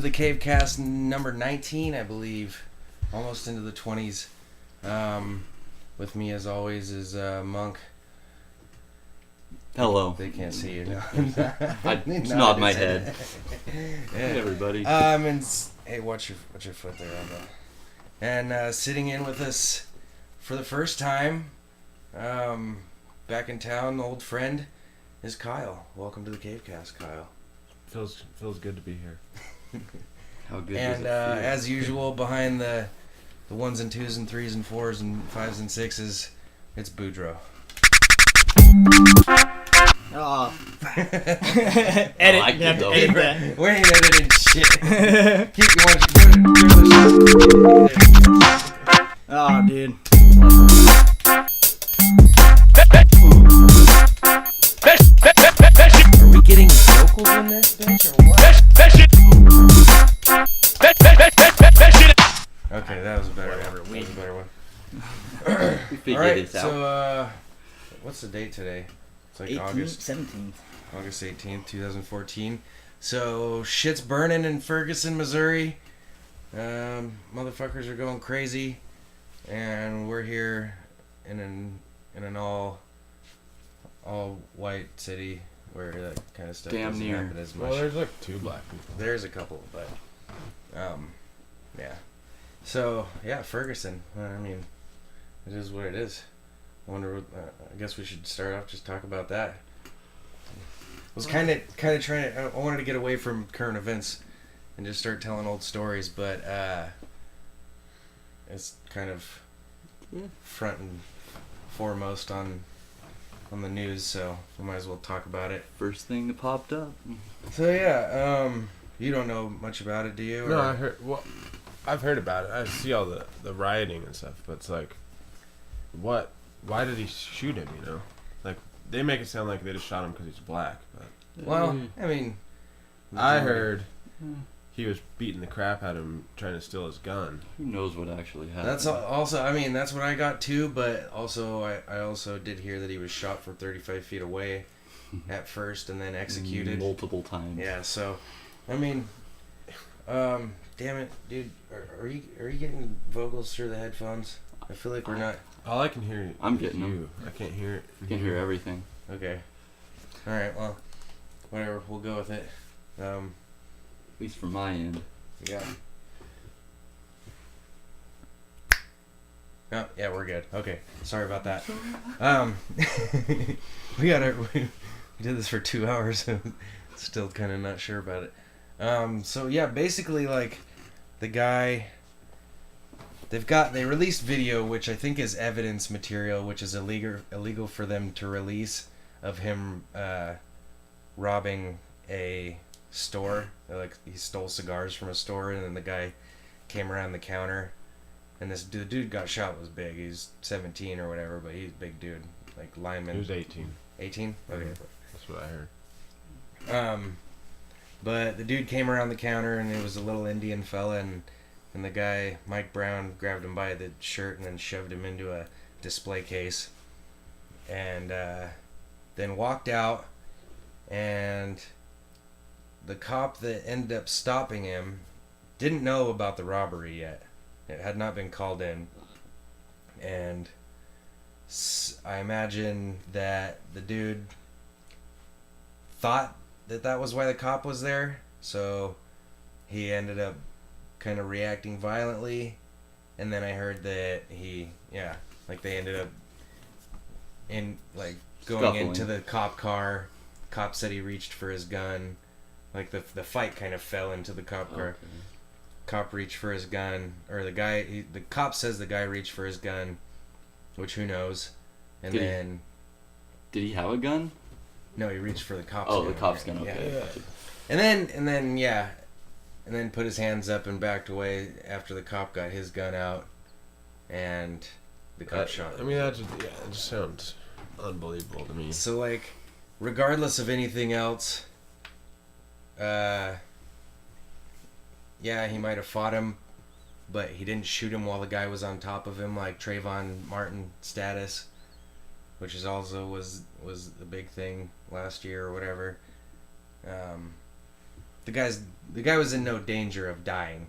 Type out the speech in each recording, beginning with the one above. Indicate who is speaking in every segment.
Speaker 1: to the CaveCast number 19, I believe. Almost into the 20s. With me, as always, is Monk.
Speaker 2: Hello.
Speaker 1: They can't see you now.
Speaker 2: I nod my head. Hey, everybody.
Speaker 1: And hey, watch your foot there. And sitting in with us for the first time, back in town, old friend, is Kyle. Welcome to the CaveCast, Kyle.
Speaker 3: Feels good to be here.
Speaker 2: How good
Speaker 1: And
Speaker 2: does it feel?
Speaker 1: as usual, behind the 1s and 2s and 3s and 4s and 5s and 6s, it's Boudreaux.
Speaker 4: Oh.
Speaker 1: Edit.
Speaker 4: You have to edit that.
Speaker 1: We ain't editing shit. Keep going.
Speaker 4: Oh, dude.
Speaker 1: Are we getting vocals in this bitch or what? Okay, that was a better one. That was a better one.
Speaker 2: We figured
Speaker 1: Alright,
Speaker 2: this out.
Speaker 1: so what's the date today? It's like
Speaker 4: 17th.
Speaker 1: August 18th, 2014. So shit's burning in Ferguson, Missouri. Motherfuckers are going crazy, and we're here in an all white city where that kind of stuff
Speaker 2: Damn
Speaker 1: doesn't
Speaker 2: near.
Speaker 1: happen as much.
Speaker 3: Well, there's like 2 black people.
Speaker 1: There's a couple, but yeah. So yeah, Ferguson. I mean, it is what it is. I wonder. I guess we should start off just talk about that. I was kind of trying to. I wanted to get away from current events and just start telling old stories, but it's kind of front and foremost on the news, so we might as well talk about it.
Speaker 2: First thing that popped up.
Speaker 1: So yeah, you don't know much about it, do you?
Speaker 3: No,
Speaker 1: or-
Speaker 3: I heard. Well, I've heard about it. I see all the rioting and stuff, but it's like, what? Why did he shoot him? You know, like they make it sound like they just shot him because he's black, but
Speaker 1: Well, I mean,
Speaker 3: I heard he was beating the crap out of him trying to steal his gun.
Speaker 2: Who knows what actually happened?
Speaker 1: that's also. I mean, that's what I got too. But also, I also did hear that he was shot from 35 feet away at first, and then executed
Speaker 2: multiple times.
Speaker 1: Yeah. So, I mean, damn it, dude. Are you getting vocals through the headphones? I feel like we're not.
Speaker 3: All I can hear.
Speaker 2: I'm
Speaker 3: is
Speaker 2: getting
Speaker 3: you.
Speaker 2: them.
Speaker 3: I can't hear it.
Speaker 2: You can hear everything.
Speaker 1: Okay. All right. Well, whatever. We'll go with it.
Speaker 2: At least from my end.
Speaker 1: Yeah. Oh, yeah, we're good. Okay, sorry about that. We did this for 2 hours. Still kind of not sure about it. So yeah, basically, like, the guy. They released video, which I think is evidence material, which is illegal for them to release, of him robbing a store. Like, he stole cigars from a store, and then the guy came around the counter, and the dude got shot. Was big. He's 17 or whatever, but he's a big dude, like lineman.
Speaker 3: He was 18.
Speaker 1: 18. Okay.
Speaker 3: That's what I heard.
Speaker 1: But the dude came around the counter, and it was a little Indian fella, and the guy, Mike Brown, grabbed him by the shirt and then shoved him into a display case, and then walked out, and the cop that ended up stopping him didn't know about the robbery yet. It had not been called in, and I imagine that the dude thought that was why the cop was there, so he ended up kind of reacting violently, and then I heard that they ended up going
Speaker 2: Scuffling.
Speaker 1: into the cop car. Cop said he reached for his gun. Like, the fight kind of fell into the cop car.
Speaker 2: Okay.
Speaker 1: Cop reached for his gun, or the cop says the guy reached for his gun, which who knows, and
Speaker 2: Did he have a gun?
Speaker 1: no, he reached for the cop's
Speaker 2: Oh,
Speaker 1: gun.
Speaker 2: the cop's gun. Okay.
Speaker 1: Yeah. And then put his hands up and backed away after the cop got his gun out, and the cop shot him.
Speaker 3: I mean, it just sounds unbelievable to me.
Speaker 1: So, like, regardless of anything else, he might have fought him, but he didn't shoot him while the guy was on top of him, like Trayvon Martin status, which is also was the big thing last year or whatever. the guy was in no danger of dying,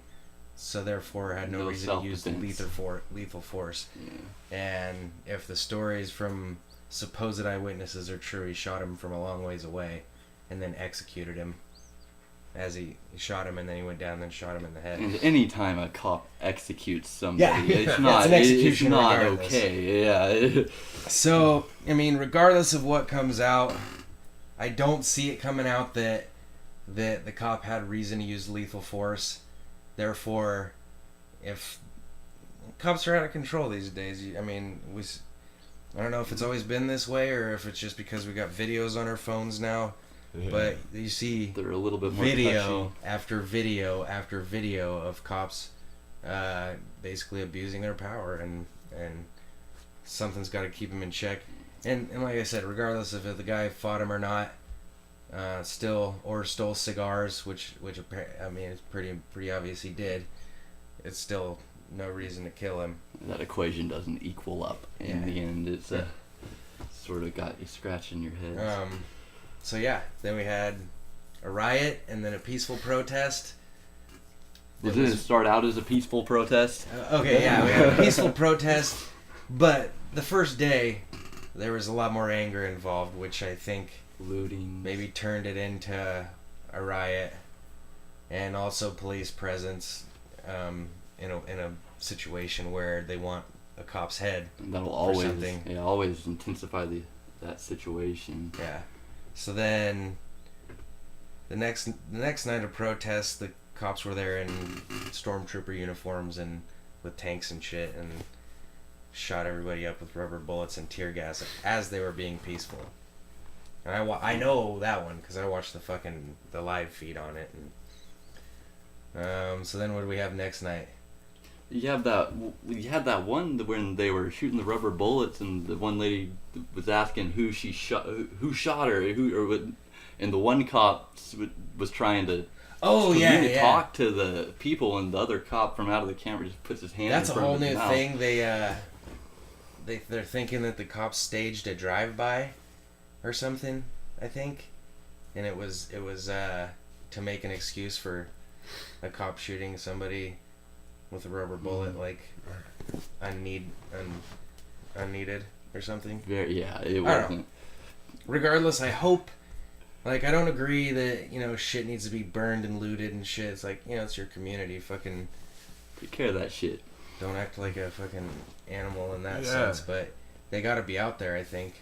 Speaker 1: so therefore had no reason to use lethal force.
Speaker 2: Yeah.
Speaker 1: And if the stories from supposed eyewitnesses are true, he shot him from a long ways away, and then executed him. As he shot him, and then he went down and then shot him in the head.
Speaker 2: And anytime a cop executes somebody,
Speaker 1: Yeah.
Speaker 2: it's not,
Speaker 1: it's an execution
Speaker 2: it's not
Speaker 1: regardless.
Speaker 2: okay. Yeah.
Speaker 1: So, I mean, regardless of what comes out, I don't see it coming out that the cop had reason to use lethal force. Therefore, if cops are out of control these days, I mean, I don't know if it's always been this way or if it's just because we got videos on our phones now.
Speaker 3: Yeah.
Speaker 1: But you see
Speaker 2: They're a little bit more
Speaker 1: video
Speaker 2: touchy.
Speaker 1: after video after video of cops basically abusing their power, and something's got to keep them in check. And like I said, regardless of if the guy fought him or not, stole cigars, which I mean it's pretty obvious he did. It's still no reason to kill him.
Speaker 2: That equation doesn't equal up in the end. It's sort of got you scratching your head.
Speaker 1: So yeah, then we had a riot and then a peaceful protest.
Speaker 2: Didn't it start out as a peaceful protest?
Speaker 1: Okay, yeah, we had a peaceful protest, but the first day there was a lot more anger involved, which I think
Speaker 2: Looting.
Speaker 1: maybe turned it into a riot, and also police presence in a situation where they want a cop's head.
Speaker 2: That'll
Speaker 1: or
Speaker 2: always
Speaker 1: something.
Speaker 2: always intensify that situation.
Speaker 1: Yeah. So then the next night of protest, the cops were there in stormtrooper uniforms and with tanks and shit, and shot everybody up with rubber bullets and tear gas as they were being peaceful. And I know that one because I watched the live feed on it. And so then what do we have next night?
Speaker 2: You had that one when they were shooting the rubber bullets, and the one lady was asking who shot her, and the one cop was trying to talk to the people, and the other cop from out of the camera just puts his hand.
Speaker 1: That's
Speaker 2: in
Speaker 1: a
Speaker 2: front
Speaker 1: whole
Speaker 2: of his
Speaker 1: new
Speaker 2: mouth.
Speaker 1: thing. They're thinking that the cops staged a drive-by or something, I think, and it was to make an excuse for a cop shooting somebody with a rubber bullet, like unneeded or something.
Speaker 2: It
Speaker 1: don't
Speaker 2: wasn't.
Speaker 1: Regardless, I hope. Like, I don't agree that shit needs to be burned and looted and shit. It's like it's your community. Fucking
Speaker 2: Take care of that shit.
Speaker 1: don't act like a fucking animal in that
Speaker 3: Yeah.
Speaker 1: sense. But they got to be out there. I think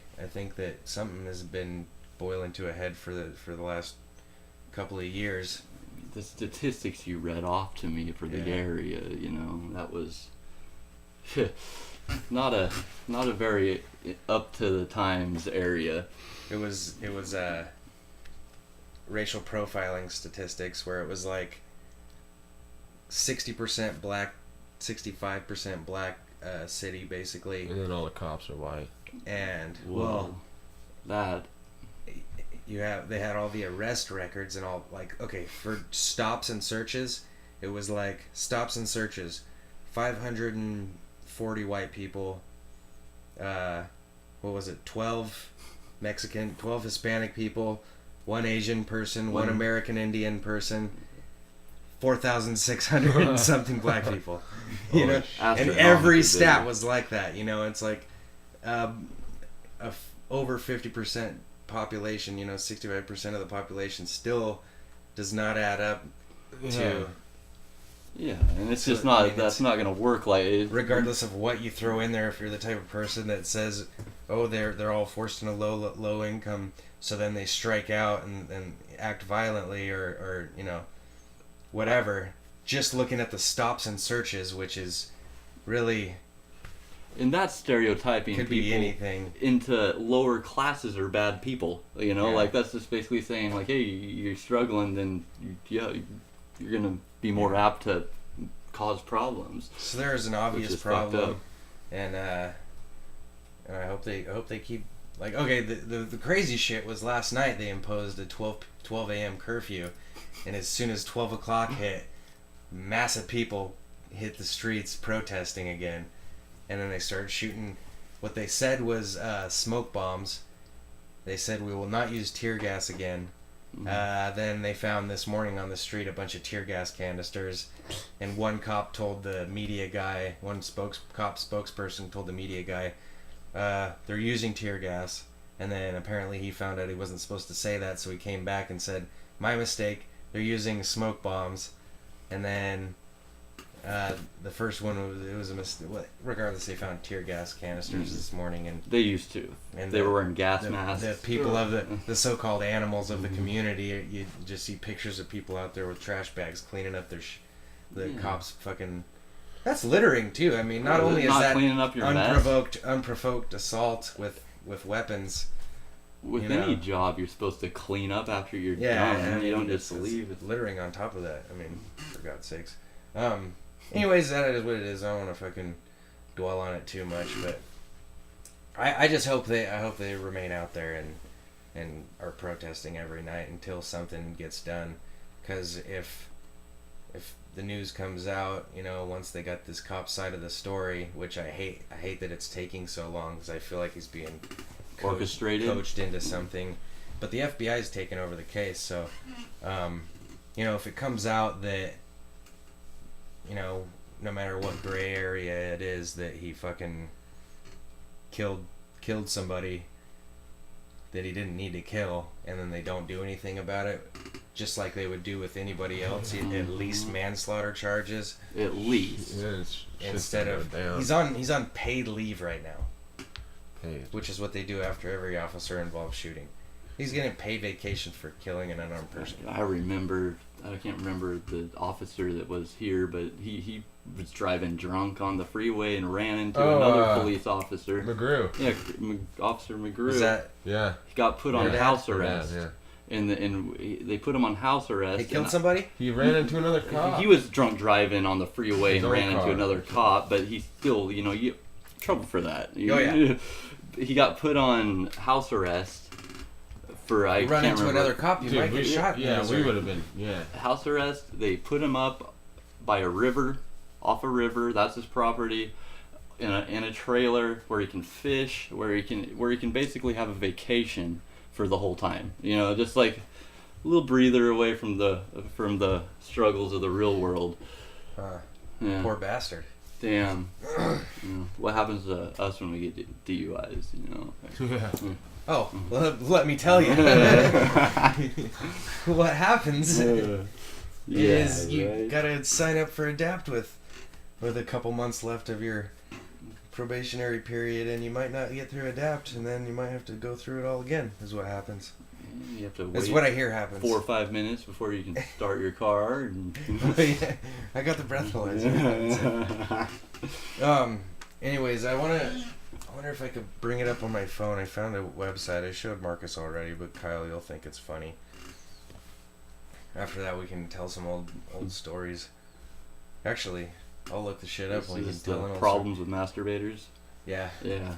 Speaker 1: that something has been boiling to a head for the last couple of years.
Speaker 2: The statistics you read off to me for the
Speaker 1: Yeah.
Speaker 2: area, that was not a very up to the times area.
Speaker 1: It was racial profiling statistics where it was like 60% black, 65% black city basically,
Speaker 3: And then all the cops are white.
Speaker 1: and
Speaker 2: Well, that
Speaker 1: they had all the arrest records and all, like, okay, for stops and searches, it was like stops and searches, 540 white people, what was it, 12 Mexican, 12 Hispanic people, 1 Asian person, 1 American Indian person, 4,600 and something black people, and
Speaker 2: astronomical
Speaker 1: every stat
Speaker 2: figure.
Speaker 1: was like that. It's like over 50% population, 65% of the population still does not add up to,
Speaker 2: Yeah, and it's
Speaker 1: So,
Speaker 2: just not.
Speaker 1: I mean,
Speaker 2: that's not gonna work. Like it,
Speaker 1: regardless of what you throw in there. If you're the type of person that says, oh, they're all forced in a low income, so then they strike out and act violently or whatever, just looking at the stops and searches, which is really
Speaker 2: and that's stereotyping
Speaker 1: could
Speaker 2: people
Speaker 1: be anything.
Speaker 2: into lower classes or bad people.
Speaker 1: Yeah.
Speaker 2: Like that's just basically saying like, hey, you're struggling, then you're gonna be more apt to cause problems.
Speaker 1: So there is an obvious
Speaker 2: is fucked
Speaker 1: problem,
Speaker 2: up.
Speaker 1: and I hope they keep, like, okay. The crazy shit was last night they imposed a 12 a.m. curfew, and as soon as 12 o'clock hit, massive people hit the streets protesting again, and then they started shooting. What they said was smoke bombs. They said we will not use tear gas again, Then they found this morning on the street a bunch of tear gas canisters, and one cop told the media guy, spokesperson told the media guy, they're using tear gas. And then apparently he found out he wasn't supposed to say that, so he came back and said, my mistake, they're using smoke bombs. And then the first one, it was a mistake. Regardless, they found tear gas canisters this morning. And
Speaker 2: They used to. And they were wearing gas masks.
Speaker 1: The people of the so-called animals of the community, you just see pictures of people out there with trash bags cleaning up the cops fucking... That's littering, too. I mean, not only is that
Speaker 2: cleaning up your
Speaker 1: unprovoked assault with weapons.
Speaker 2: With any job, you're supposed to clean up after you're done. And you don't just leave.
Speaker 1: It's littering on top of that. I mean, for God's sakes. Anyways, that is what it is. I don't want to fucking dwell on it too much, but I just hope they remain out there and are protesting every night until something gets done. Because if the news comes out, once they got this cop side of the story, which I hate that it's taking so long, because I feel like he's being coached into something. But the FBI's taken over the case, so if it comes out that no matter what gray area it is, that he fucking killed somebody that he didn't need to kill, and then they don't do anything about it, just like they would do with anybody else, at least manslaughter charges.
Speaker 2: At least.
Speaker 3: Yeah,
Speaker 1: instead of he's on paid leave right now. Which is what they do after every officer involved shooting. He's getting paid vacation for killing an unarmed person.
Speaker 2: I can't remember the officer that was here, but he was driving drunk on the freeway and ran into another police officer.
Speaker 3: McGrew.
Speaker 2: Yeah, Officer McGrew.
Speaker 1: Is that?
Speaker 3: Yeah.
Speaker 2: He got put on house arrest.
Speaker 3: Yeah.
Speaker 2: And they put him on house arrest.
Speaker 1: He killed somebody?
Speaker 3: He ran into another cop.
Speaker 2: He was drunk driving on the freeway and ran into another cop, but he still, you trouble for that. He got put on house arrest for
Speaker 1: run into another cop, you might get shot.
Speaker 3: Yeah, we would have been. Yeah.
Speaker 2: House arrest. They put him up by a river, off a river. That's his property. In a trailer where he can fish, where he can basically have a vacation for the whole time. Just like a little breather away from the struggles of the real world.
Speaker 1: Poor bastard.
Speaker 2: Damn. What happens to us when we get DUIs?
Speaker 3: Yeah.
Speaker 1: Oh, well, let me tell you. What happens is you gotta sign up for ADAPT with a couple months left of your probationary period, and you might not get through ADAPT, and then you might have to go through it all again. Is what happens.
Speaker 2: You have to wait.
Speaker 1: That's what I hear happens.
Speaker 2: 4 or 5 minutes before you can start your car. And
Speaker 1: yeah, I got the breathalyzer. Anyways, I wonder if I could bring it up on my phone. I found a website. I showed Marcus already, but Kyle, you'll think it's funny. After that, we can tell some old stories. Actually, I'll look the shit up when you can tell them.
Speaker 2: Problems with masturbators.
Speaker 1: Yeah.
Speaker 2: Yeah.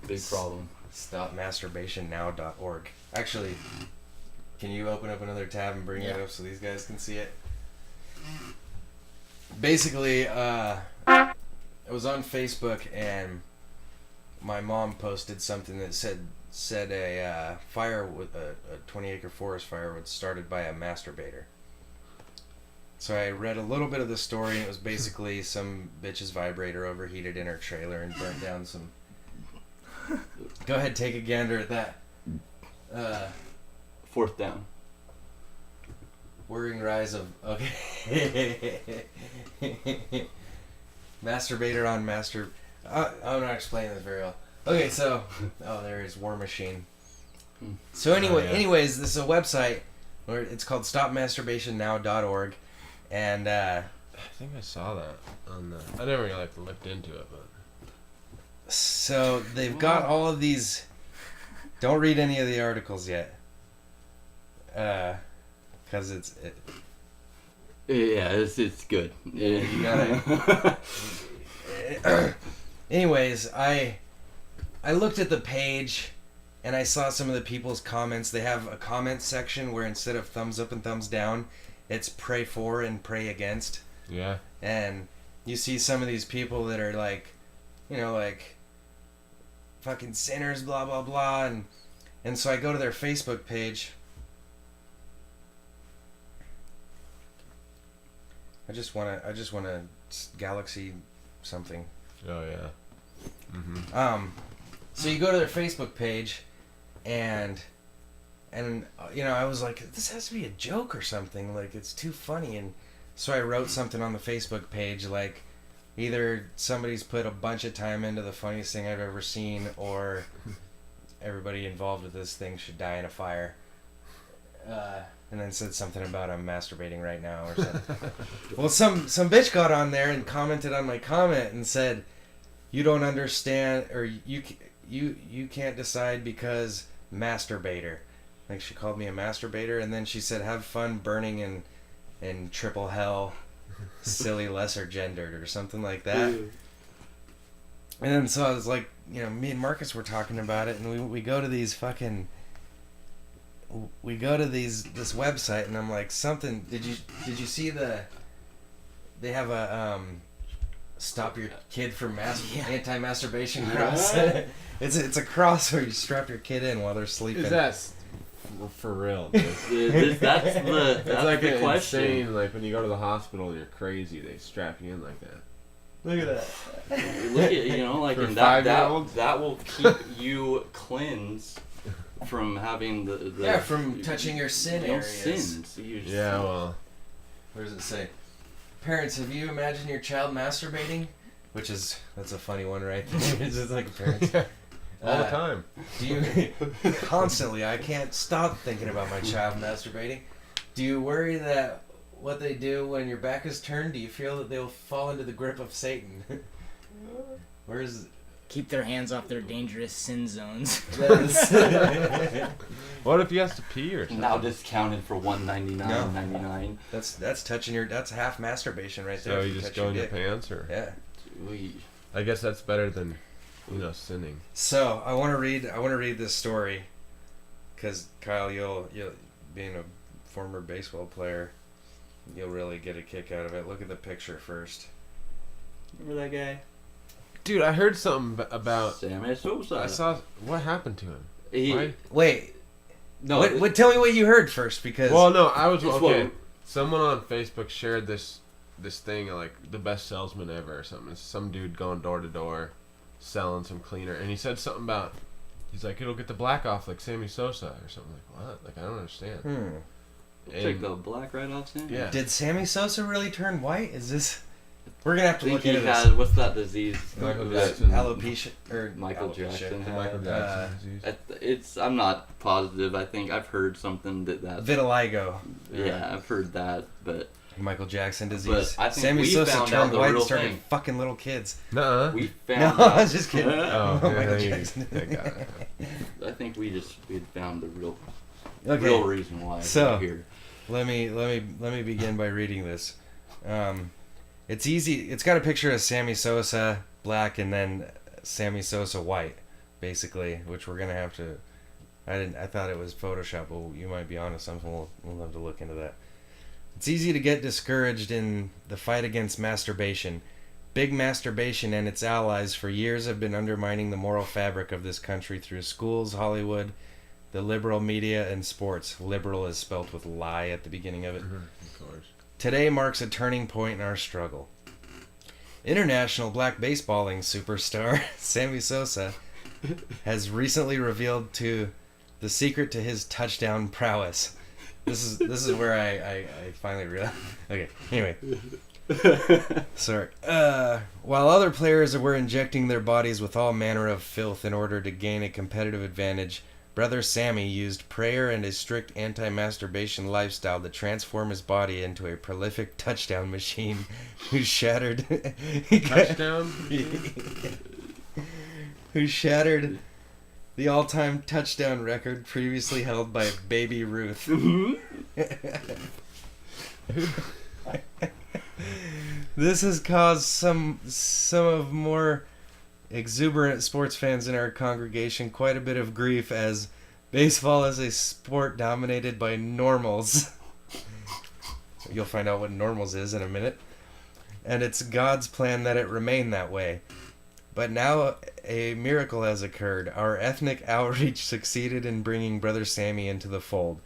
Speaker 2: Big problem.
Speaker 1: StopMasturbationNow.org. Actually, can you open up another tab and bring it up so these guys can see it? Basically, it was on Facebook, and my mom posted something that said a fire with a 20-acre forest fire was started by a masturbator. So I read a little bit of the story, and it was basically some bitch's vibrator overheated in her trailer and burnt down some... Go ahead, take a gander at that.
Speaker 2: Fourth down.
Speaker 1: Worrying rise of... Okay. Masturbator on master... I'm not explaining this very well. Okay, so... Oh, there is War Machine. So anyways, this is a website where it's called StopMasturbationNow.org, and
Speaker 3: I think I saw that on the... I never really looked into it, but...
Speaker 1: So they've got all of these... Don't read any of the articles yet. Because it's...
Speaker 2: Yeah, it's good.
Speaker 1: Yeah, you gotta... Anyways, I looked at the page, and I saw some of the people's comments. They have a comment section where instead of thumbs up and thumbs down, it's pray for and pray against.
Speaker 3: Yeah.
Speaker 1: And you see some of these people that are like, fucking sinners, blah, blah, blah. And so I go to their Facebook page, I just wanna Galaxy something.
Speaker 3: Oh yeah.
Speaker 1: So you go to their Facebook page, and I was like, this has to be a joke or something. Like, it's too funny. And so I wrote something on the Facebook page, like, either somebody's put a bunch of time into the funniest thing I've ever seen, or everybody involved with this thing should die in a fire. And then said something about I'm masturbating right now or something. Well, some bitch got on there and commented on my comment and said, you don't understand, or you can't decide because masturbator. Like, she called me a masturbator, and then she said, have fun burning in triple hell, silly lesser gendered, or something like that. And then so I was like, me and Marcus were talking about it, and we go to these fucking, this website, and I'm like, something, did you see they have a stop your kid from anti-masturbation cross. It's a cross where you strap your kid in while they're sleeping.
Speaker 3: Is that for real? Dude?
Speaker 2: That's
Speaker 3: It's like
Speaker 2: the
Speaker 3: an
Speaker 2: question.
Speaker 3: insane. Like when you go to the hospital and you're crazy, they strap you in like that.
Speaker 1: Look at that.
Speaker 2: Look at like
Speaker 3: For
Speaker 2: and that
Speaker 3: 5-year-olds?
Speaker 2: that will keep you cleansed from having the
Speaker 1: from touching your sin areas.
Speaker 2: sins. You just-
Speaker 3: Yeah, well,
Speaker 1: Where does it say? Parents, have you imagined your child masturbating? That's a funny one, right? It's just like parents.
Speaker 3: all the time.
Speaker 1: Do you constantly? I can't stop thinking about my child masturbating. Do you worry that what they do when your back is turned? Do you feel that they'll fall into the grip of Satan? Where's
Speaker 4: Keep their hands off their dangerous sin zones.
Speaker 3: What if he has to pee or something?
Speaker 2: Now discounted for $199.99.
Speaker 1: That's touching that's half masturbation right there.
Speaker 3: So
Speaker 1: if
Speaker 3: you just
Speaker 1: touch
Speaker 3: go in your
Speaker 1: dick.
Speaker 3: pants, or
Speaker 1: Yeah.
Speaker 3: I guess that's better than sinning.
Speaker 1: So I want to read this story, because Kyle, you'll being a former baseball player, you'll really get a kick out of it. Look at the picture first.
Speaker 4: Remember that guy?
Speaker 3: Dude, I heard something about.
Speaker 2: Sammy Sosa.
Speaker 3: I saw what happened to him.
Speaker 2: He,
Speaker 3: Why?
Speaker 1: Wait,
Speaker 2: no,
Speaker 1: what? Tell me what you heard first, because
Speaker 3: Well, no, I was
Speaker 2: It's
Speaker 3: okay.
Speaker 2: what-
Speaker 3: Someone on Facebook shared this thing like the best salesman ever or something. It's some dude going door to door, selling some cleaner, and he said something about. He's like, it'll get the black off like Sammy Sosa or something. Like what? Like I don't understand.
Speaker 2: take the black right off Sammy.
Speaker 3: Yeah.
Speaker 1: Did Sammy Sosa really turn white? Is this? We're gonna have
Speaker 2: I
Speaker 1: to
Speaker 2: think
Speaker 1: look
Speaker 2: he
Speaker 1: into this.
Speaker 2: had, what's that disease?
Speaker 3: Michael
Speaker 2: That-
Speaker 3: Jackson.
Speaker 1: Alopecia or
Speaker 2: Michael
Speaker 1: alopecia.
Speaker 2: Jackson
Speaker 3: The
Speaker 2: had.
Speaker 3: Michael Jackson disease.
Speaker 2: It's I'm not positive. I think I've heard something that
Speaker 1: Vitiligo.
Speaker 2: yeah, I've heard that, but
Speaker 1: Michael Jackson disease.
Speaker 2: I think
Speaker 1: Sammy
Speaker 2: we
Speaker 1: Sosa
Speaker 2: found
Speaker 1: turned
Speaker 2: out the
Speaker 1: white and
Speaker 2: real
Speaker 1: started
Speaker 2: thing.
Speaker 1: fucking little kids.
Speaker 3: Nuh-uh.
Speaker 2: we
Speaker 1: No,
Speaker 2: found
Speaker 1: I
Speaker 2: out.
Speaker 1: was just kidding.
Speaker 3: Oh,
Speaker 1: Michael
Speaker 3: yeah,
Speaker 1: Jackson.
Speaker 3: that guy.
Speaker 2: I think we found the real
Speaker 1: Okay.
Speaker 2: reason why
Speaker 1: So-
Speaker 2: we're here.
Speaker 1: Let me begin by reading this. It's easy. It's got a picture of Sammy Sosa black and then Sammy Sosa white, basically, which we're gonna have to. I thought it was Photoshop, but you might be onto something. We'll have to look into that. It's easy to get discouraged in the fight against masturbation. Big masturbation and its allies for years have been undermining the moral fabric of this country through schools, Hollywood, the liberal media, and sports. Liberal is spelt with lie at the beginning of it.
Speaker 3: Of course.
Speaker 1: Today marks a turning point in our struggle. International black baseballing superstar Sammy Sosa has recently revealed the secret to his touchdown prowess. This is where I finally realized. Okay, anyway. Sorry. While other players were injecting their bodies with all manner of filth in order to gain a competitive advantage, Brother Sammy used prayer and a strict anti-masturbation lifestyle to transform his body into a prolific touchdown machine who shattered
Speaker 3: Touchdown.
Speaker 1: who shattered the all-time touchdown record previously held by Baby Ruth. This has caused some of more exuberant sports fans in our congregation quite a bit of grief, as baseball is a sport dominated by normals. You'll find out what normals is in a minute. And it's God's plan that it remain that way. But now a miracle has occurred. Our ethnic outreach succeeded in bringing Brother Sammy into the fold.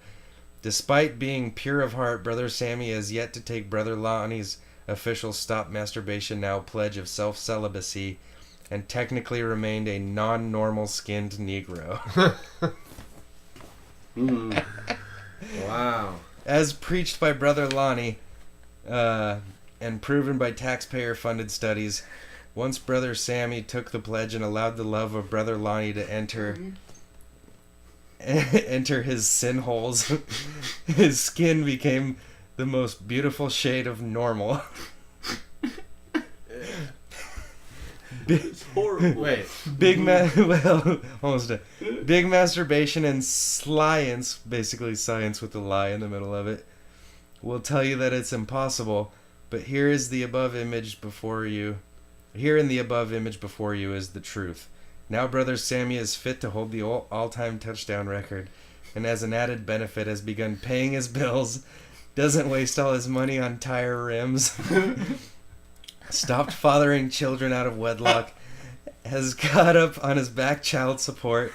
Speaker 1: Despite being pure of heart, Brother Sammy has yet to take Brother Lonnie's official Stop Masturbation Now pledge of self-celibacy and technically remained a non-normal skinned Negro.
Speaker 3: Wow.
Speaker 1: As preached by Brother Lonnie, and proven by taxpayer-funded studies, once Brother Sammy took the pledge and allowed the love of Brother Lonnie to enter his sin holes, his skin became the most beautiful shade of normal.
Speaker 2: It's horrible.
Speaker 3: Wait.
Speaker 1: Big masturbation and science, basically science with the lie in the middle of it, will tell you that it's impossible, but here in the above image before you is the truth. Now Brother Sammy is fit to hold the all-time touchdown record, and as an added benefit has begun paying his bills, doesn't waste all his money on tire rims, stopped fathering children out of wedlock, has caught up on his back child support,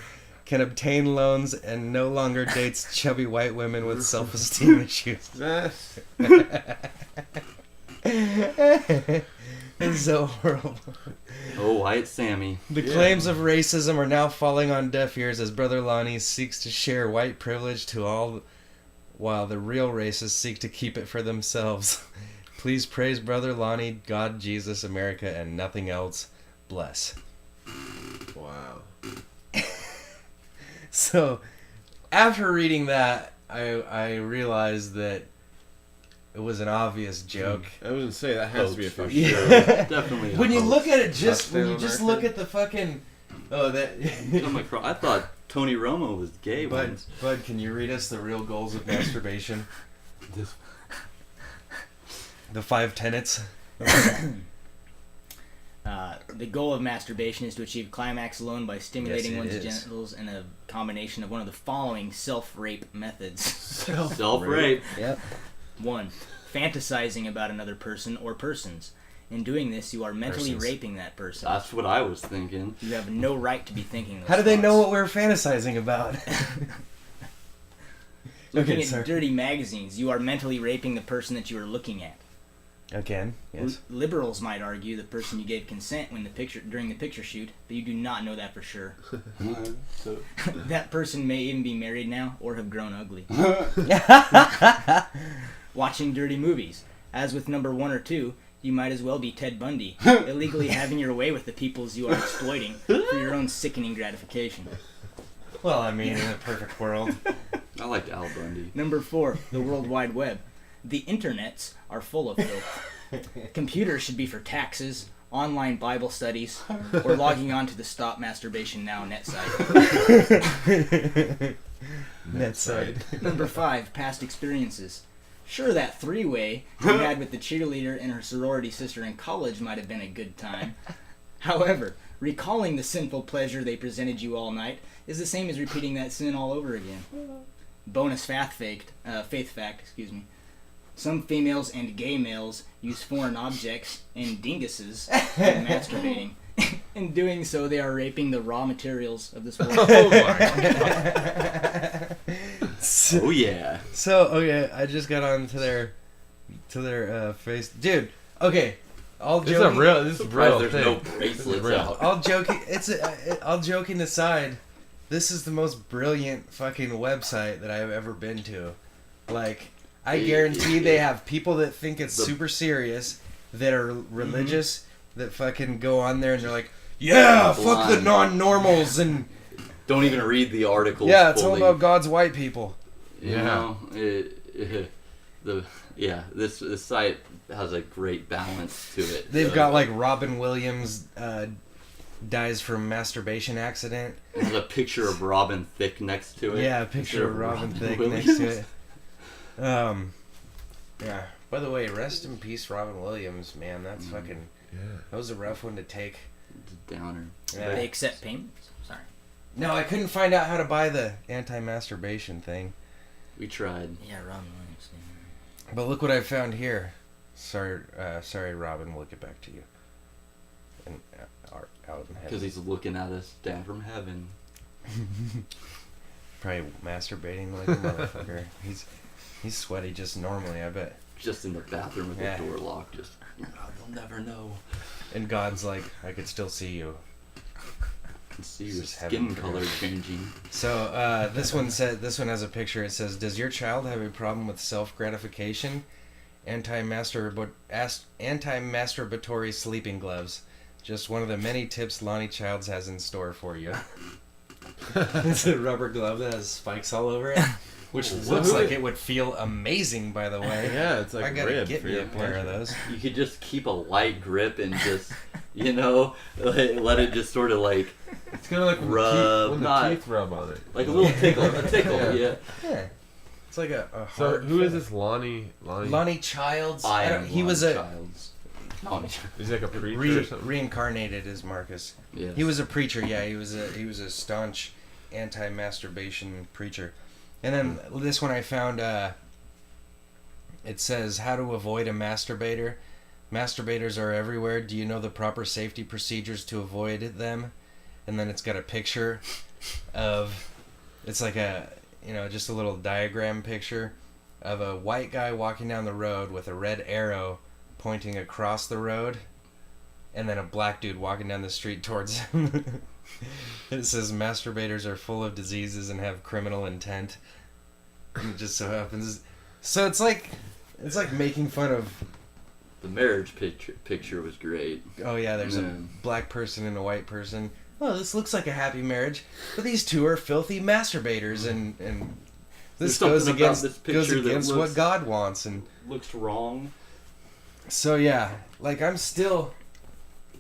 Speaker 1: can obtain loans, and no longer dates chubby white women with self-esteem issues. It's so horrible.
Speaker 2: Oh, White Sammy.
Speaker 1: The claims of racism are now falling on deaf ears as Brother Lonnie seeks to share white privilege to all, while the real racists seek to keep it for themselves. Please praise Brother Lonnie, God, Jesus, America, and nothing else. Bless.
Speaker 3: Wow.
Speaker 1: So, after reading that, I realized that it was an obvious joke.
Speaker 3: I was gonna say that has to be a
Speaker 2: For
Speaker 3: fish.
Speaker 2: sure.
Speaker 1: Yeah.
Speaker 2: Definitely. a
Speaker 1: When you
Speaker 2: hoax.
Speaker 1: look at it, when you
Speaker 3: Touchdown
Speaker 1: just
Speaker 3: record.
Speaker 1: look at the fucking, oh that.
Speaker 2: Oh my God, I thought Tony Romo was gay
Speaker 1: Bud,
Speaker 2: once.
Speaker 1: Bud, can you read us the real goals of masturbation?
Speaker 2: This-
Speaker 1: The 5 tenets.
Speaker 4: The goal of masturbation is to achieve climax alone by stimulating
Speaker 1: Yes, it
Speaker 4: one's
Speaker 1: is.
Speaker 4: genitals in a combination of one of the following self-rape methods.
Speaker 2: Self-rape.
Speaker 1: Yep.
Speaker 4: 1. Fantasizing about another person or persons. In doing this, you are mentally
Speaker 1: Persons.
Speaker 4: raping that person.
Speaker 2: That's what I was thinking.
Speaker 4: You have no right to be thinking those
Speaker 1: How do they know
Speaker 4: thoughts.
Speaker 1: what we're fantasizing about?
Speaker 4: Looking
Speaker 1: Okay,
Speaker 4: at
Speaker 1: sorry.
Speaker 4: dirty magazines, you are mentally raping the person that you are looking at.
Speaker 1: Again, yes.
Speaker 4: Liberals might argue the person you gave consent during the picture shoot, but you do not know that for sure.
Speaker 2: So,
Speaker 4: That person may even be married now or have grown ugly. Watching dirty movies. As with number 1 or 2, you might as well be Ted Bundy, illegally having your way with the peoples you are exploiting for your own sickening gratification.
Speaker 1: Well, I mean, in a perfect world.
Speaker 2: I liked Al Bundy.
Speaker 4: Number 4, the World Wide Web. The internets are full of filth. Computers should be for taxes, online Bible studies, or logging on to the Stop Masturbation Now net site.
Speaker 1: Net side.
Speaker 4: Number 5, past experiences. Sure, that 3-way you had with the cheerleader and her sorority sister in college might have been a good time. However, recalling the sinful pleasure they presented you all night is the same as repeating that sin all over again. Bonus faith fact, excuse me. Some females and gay males use foreign objects and dinguses when masturbating. In doing so, they are raping the raw materials of this world.
Speaker 3: Oh my god.
Speaker 2: Oh yeah.
Speaker 1: So, okay, I just got on to their face. Dude, okay. All
Speaker 3: This is a
Speaker 1: joking,
Speaker 3: real. This is a
Speaker 2: Surprised
Speaker 3: real
Speaker 2: there's
Speaker 3: thing.
Speaker 2: no
Speaker 3: This is
Speaker 2: bracelets
Speaker 3: real.
Speaker 2: out.
Speaker 1: all joking aside, this is the most brilliant fucking website that I've ever been to. Like, I guarantee they have people that think it's super serious, that are religious, that fucking go on there and they're like, yeah, fuck the
Speaker 2: Blind.
Speaker 1: non-normals, and
Speaker 2: Don't even read the article.
Speaker 1: yeah, it's all
Speaker 2: fully.
Speaker 1: about God's white people.
Speaker 2: You know, this site has a great balance to it.
Speaker 1: They've got like Robin Williams dies from masturbation accident.
Speaker 2: There's a picture of Robin Thicke next to it.
Speaker 1: Yeah, a picture of Robin Thicke
Speaker 2: Williams.
Speaker 1: next to it. Yeah. By the way, rest in peace, Robin Williams. Man, that's fucking.
Speaker 3: Yeah.
Speaker 1: That was a rough one to take.
Speaker 2: Downer.
Speaker 1: Yeah.
Speaker 4: They accept payments? Sorry.
Speaker 1: No, I couldn't find out how to buy the anti-masturbation thing.
Speaker 2: We tried.
Speaker 4: Yeah, Ron Williams.
Speaker 1: But look what I found here. Sorry, Robin. We'll get back to you. And out in
Speaker 2: Because
Speaker 1: heaven.
Speaker 2: he's looking at us down from heaven.
Speaker 1: Probably masturbating like a motherfucker. He's sweaty just normally, I bet.
Speaker 2: just in the bathroom with
Speaker 1: Yeah.
Speaker 2: the door locked. Just they'll never know.
Speaker 1: And God's like, I could still see you.
Speaker 2: And see your
Speaker 1: Just having
Speaker 2: skin color changing.
Speaker 1: So this one has a picture. It says, "Does your child have a problem with self-gratification? Anti-masturbatory sleeping gloves. Just one of the many tips Lonnie Childs has in store for you." It's a rubber glove that has spikes all over it, which looks like it would feel amazing, by the way.
Speaker 3: Yeah, it's like
Speaker 1: I gotta
Speaker 3: ribbed
Speaker 1: get
Speaker 3: for
Speaker 1: me
Speaker 3: your
Speaker 1: a pair of
Speaker 3: pleasure.
Speaker 1: those.
Speaker 2: You could just keep a light grip and just, let it just sort of like
Speaker 3: It's kind of like when
Speaker 2: Rub,
Speaker 3: the
Speaker 2: not-
Speaker 3: teeth rub on it.
Speaker 2: a little tickle, yeah.
Speaker 1: Yeah, it's like a
Speaker 3: So
Speaker 1: hard
Speaker 3: who is
Speaker 1: fit.
Speaker 3: this Lonnie?
Speaker 1: Lonnie Childs.
Speaker 2: He was
Speaker 1: a
Speaker 2: Childs. Lonnie Childs.
Speaker 3: Is he like a preacher or something?
Speaker 1: reincarnated as Marcus.
Speaker 2: Yes.
Speaker 1: He was a preacher. Yeah, he was a staunch anti-masturbation preacher. And then this one I found. It says, "How to avoid a masturbator. Masturbators are everywhere. Do you know the proper safety procedures to avoid them?" And then it's got a picture of, it's like just a little diagram picture of a white guy walking down the road with a red arrow pointing across the road, and then a black dude walking down the street towards him. It says, "Masturbators are full of diseases and have criminal intent." And it just so happens. So it's like making fun of.
Speaker 2: The marriage picture was great.
Speaker 1: Oh yeah, there's a black person and a white person. Oh, this looks like a happy marriage, but these two are filthy masturbators, and this
Speaker 2: There's
Speaker 1: goes
Speaker 2: something about
Speaker 1: against
Speaker 2: this picture that
Speaker 1: what
Speaker 2: looks-
Speaker 1: God wants, and
Speaker 2: Looks wrong.
Speaker 1: so yeah, like I'm still.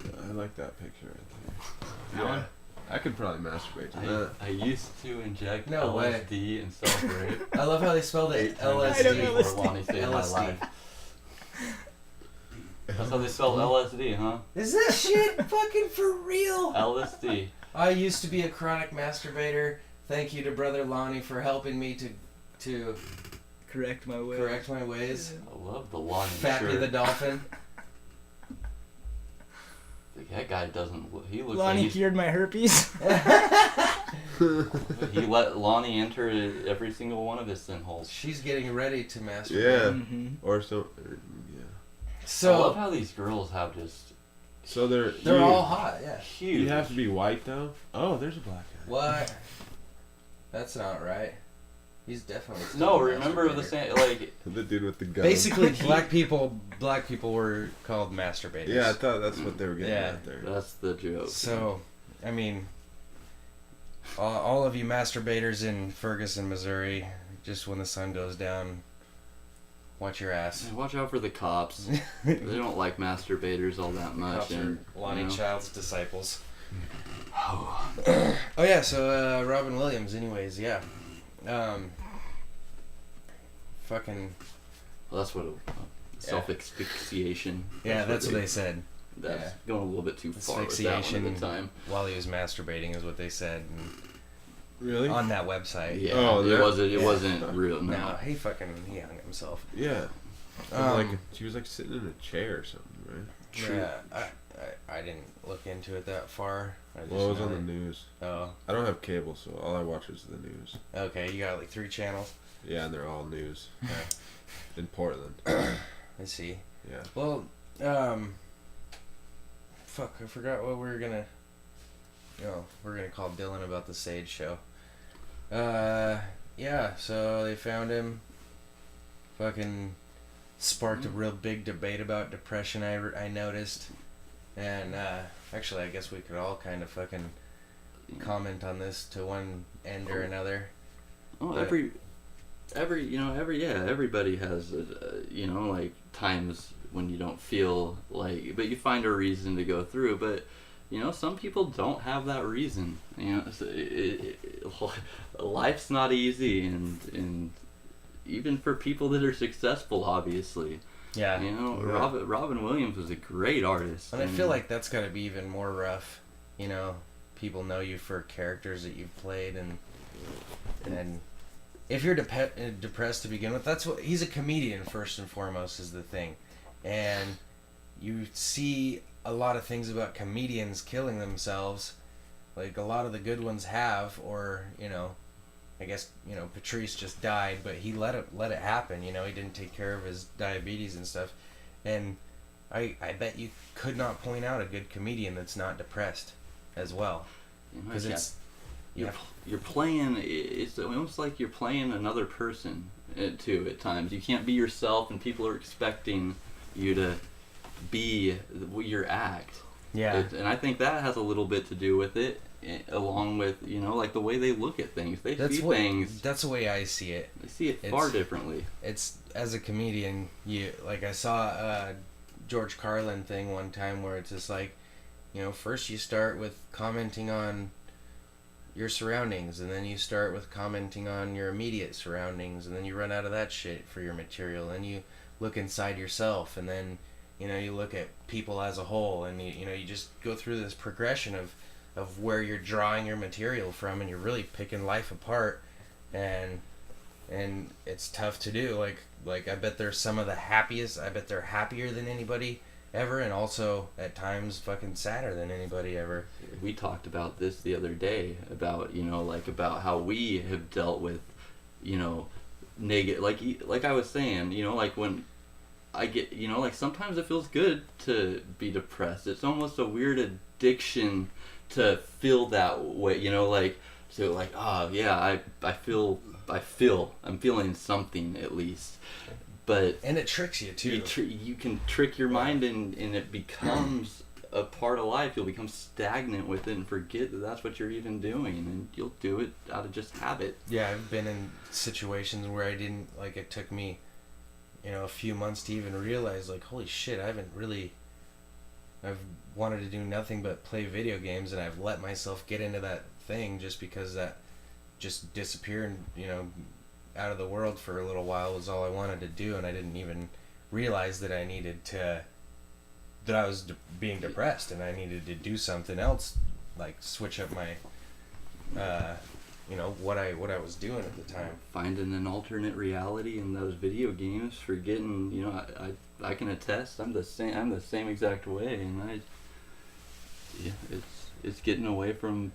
Speaker 3: I like that picture right
Speaker 2: That one?
Speaker 3: I could probably masturbate to that.
Speaker 2: I used to inject
Speaker 1: No way.
Speaker 2: LSD and self-rape.
Speaker 1: I love how they spelled it.
Speaker 2: 8 times
Speaker 4: I don't
Speaker 1: LSD.
Speaker 4: know.
Speaker 2: before Lonnie saved my
Speaker 1: LSD.
Speaker 2: life. That's how they spell LSD, huh?
Speaker 1: Is this shit fucking for real?
Speaker 2: LSD.
Speaker 1: I used to be a chronic masturbator. Thank you to Brother Lonnie for helping me to
Speaker 4: Correct my way.
Speaker 1: correct my ways.
Speaker 2: I love the Lonnie
Speaker 1: Fappy
Speaker 2: shirt.
Speaker 1: the dolphin.
Speaker 2: That guy doesn't. He looks
Speaker 4: Lonnie
Speaker 2: like
Speaker 4: cured my herpes.
Speaker 2: he let Lonnie enter every single one of his sin holes.
Speaker 1: She's getting ready to masturbate.
Speaker 3: Yeah.
Speaker 4: Mm-hmm.
Speaker 3: Or so. Yeah.
Speaker 2: I love
Speaker 1: So
Speaker 2: how these girls have just
Speaker 3: So they're
Speaker 1: all hot, yeah.
Speaker 2: huge.
Speaker 3: You have to be white though. Oh, there's a black guy.
Speaker 1: What? That's not right. He's definitely still
Speaker 2: No,
Speaker 1: a
Speaker 2: remember the
Speaker 1: masturbator.
Speaker 2: same like
Speaker 3: The dude with the gun.
Speaker 1: Basically, black people were called masturbators.
Speaker 3: Yeah, I thought that's what they were getting
Speaker 1: Yeah.
Speaker 3: at there.
Speaker 2: that's the joke.
Speaker 1: So, I mean, all of you masturbators in Ferguson, Missouri, just when the sun goes down, watch your ass.
Speaker 2: And watch out for the cops. They don't like masturbators all that much.
Speaker 1: Cops are
Speaker 2: And,
Speaker 1: Lonnie
Speaker 2: you know.
Speaker 1: Child's disciples. Oh yeah, so Robin Williams. Anyways, yeah. Fucking
Speaker 2: Well, that's what self-asphyxiation.
Speaker 1: yeah, that's what they said.
Speaker 2: That's
Speaker 1: yeah.
Speaker 2: going a little bit too far with that one
Speaker 1: Asphyxiation
Speaker 2: at the time.
Speaker 1: while he was masturbating is what they said
Speaker 3: Really?
Speaker 1: on that website.
Speaker 2: Yeah,
Speaker 3: Oh,
Speaker 2: it
Speaker 3: yeah.
Speaker 2: wasn't. It
Speaker 1: Yeah.
Speaker 2: wasn't real. No.
Speaker 1: No, he hung himself.
Speaker 3: Yeah.
Speaker 1: Um,
Speaker 3: She was like sitting in a chair or something, right?
Speaker 2: True.
Speaker 1: Yeah, I didn't look into it that far. I just
Speaker 3: Well, it was
Speaker 1: know
Speaker 3: on the
Speaker 1: it.
Speaker 3: news.
Speaker 1: Oh,
Speaker 3: I don't have cable, so all I watch is the news.
Speaker 1: okay. You got like 3 channels.
Speaker 3: Yeah, and they're all news.
Speaker 1: Yeah.
Speaker 3: In Portland.
Speaker 1: I see.
Speaker 3: Yeah.
Speaker 1: Well, fuck, I forgot what we were gonna. Oh, we're gonna call Dylan about the Sage show. Yeah. So they found him. Fucking sparked a real big debate about depression. I noticed, and actually, I guess we could all kind of fucking comment on this to one end or another.
Speaker 2: Oh,
Speaker 1: But-
Speaker 2: everybody has, like times when you don't feel like, but you find a reason to go through. But, some people don't have that reason. Life's not easy, and even for people that are successful, obviously.
Speaker 1: Yeah.
Speaker 2: Robin Williams was a great artist.
Speaker 1: And I feel like that's gotta be even more rough. People know you for characters that you've played, and if you're depressed to begin with, that's what he's a comedian first and foremost is the thing, and you see a lot of things about comedians killing themselves, like a lot of the good ones have, or I guess, Patrice just died, but he let it happen. He didn't take care of his diabetes and stuff. And I bet you could not point out a good comedian that's not depressed as well. Because
Speaker 2: you're playing. It's almost like you're playing another person too. At times, you can't be yourself, and people are expecting you to be your act.
Speaker 1: Yeah.
Speaker 2: And I think that has a little bit to do with it, along with like the way they look at things. They see things.
Speaker 1: That's the way I see it.
Speaker 2: They see it far differently.
Speaker 1: It's as a comedian, I saw a George Carlin thing one time where it's just like, first you start with commenting on your surroundings, and then you start with commenting on your immediate surroundings, and then you run out of that shit for your material, and you look inside yourself, and then you look at people as a whole, and you just go through this progression of where you're drawing your material from, and you're really picking life apart, and it's tough to do. Like I bet they're some of the happiest. I bet they're happier than anybody ever, and also at times fucking sadder than anybody ever.
Speaker 2: We talked about this the other day about about how we have dealt with negative, like I was saying, when I get sometimes it feels good to be depressed. It's almost a weird addiction to feel that way, I'm feeling something at least. But
Speaker 1: and it tricks you too.
Speaker 2: You can trick your mind, and it becomes a part of life. You'll become stagnant with it and forget that that's what you're even doing, and you'll do it out of just habit.
Speaker 1: Yeah, I've been in situations where I didn't, it took me a few months to even realize, holy shit, I've wanted to do nothing but play video games, and I've let myself get into that thing just because that just disappeared, out of the world for a little while was all I wanted to do, and I didn't even realize that I was being depressed, and I needed to do something else, switch up my, what I was doing at the time.
Speaker 2: Finding an alternate reality in those video games, forgetting, I can attest, I'm the same exact way, and it's getting away from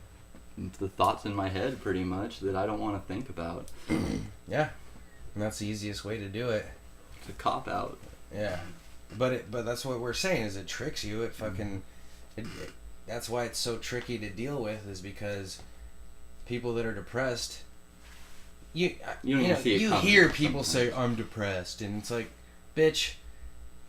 Speaker 2: the thoughts in my head pretty much that I don't want to think about.
Speaker 1: Yeah, and that's the easiest way to do it.
Speaker 2: It's a cop out.
Speaker 1: Yeah, but that's what we're saying is it tricks you. It fucking that's why it's so tricky to deal with, is because people that are depressed, you hear people say I'm depressed, and it's like, bitch,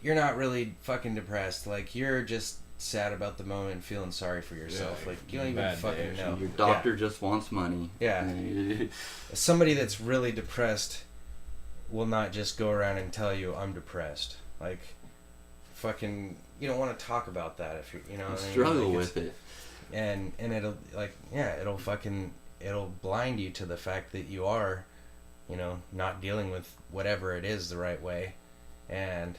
Speaker 1: you're not really fucking depressed. You're just sad about the moment, feeling sorry for yourself. You don't even fucking know.
Speaker 2: Your doctor just wants money.
Speaker 1: Yeah. Somebody that's really depressed will not just go around and tell you I'm depressed. Fucking, you don't want to talk about that if you're,
Speaker 2: struggle with it.
Speaker 1: And it'll it'll blind you to the fact that you are, not dealing with whatever it is the right way. And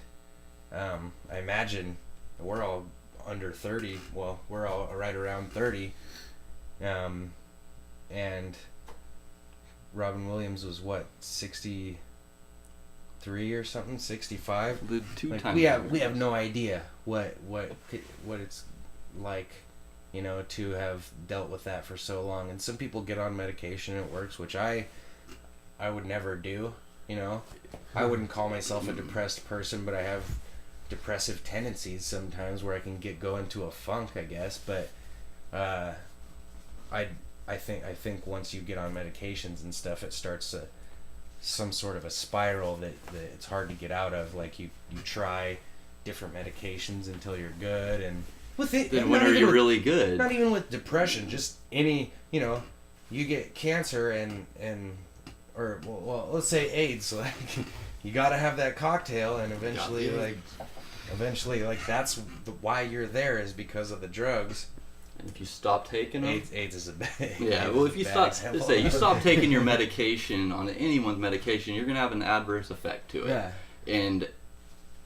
Speaker 1: I imagine we're all under 30. Well, we're all right around 30. And Robin Williams was what, 63 or something, 65.
Speaker 2: The two times.
Speaker 1: We have no idea what it's like, to have dealt with that for so long. And some people get on medication and it works, which I would never do. I wouldn't call myself a depressed person, but I have depressive tendencies sometimes where I can go into a funk, I guess. But I think once you get on medications and stuff, it starts some sort of a spiral that it's hard to get out of. You try different medications until you're good, and with it,
Speaker 2: then when are you really good?
Speaker 1: Not even with depression, just any, you get cancer or let's say AIDS, you gotta have that cocktail, and eventually that's why you're there, is because of the drugs.
Speaker 2: And if you stop taking them,
Speaker 1: AIDS is a bad.
Speaker 2: Yeah, well, if you stop taking your medication, on anyone's medication, you're gonna have an adverse effect to it.
Speaker 1: Yeah.
Speaker 2: And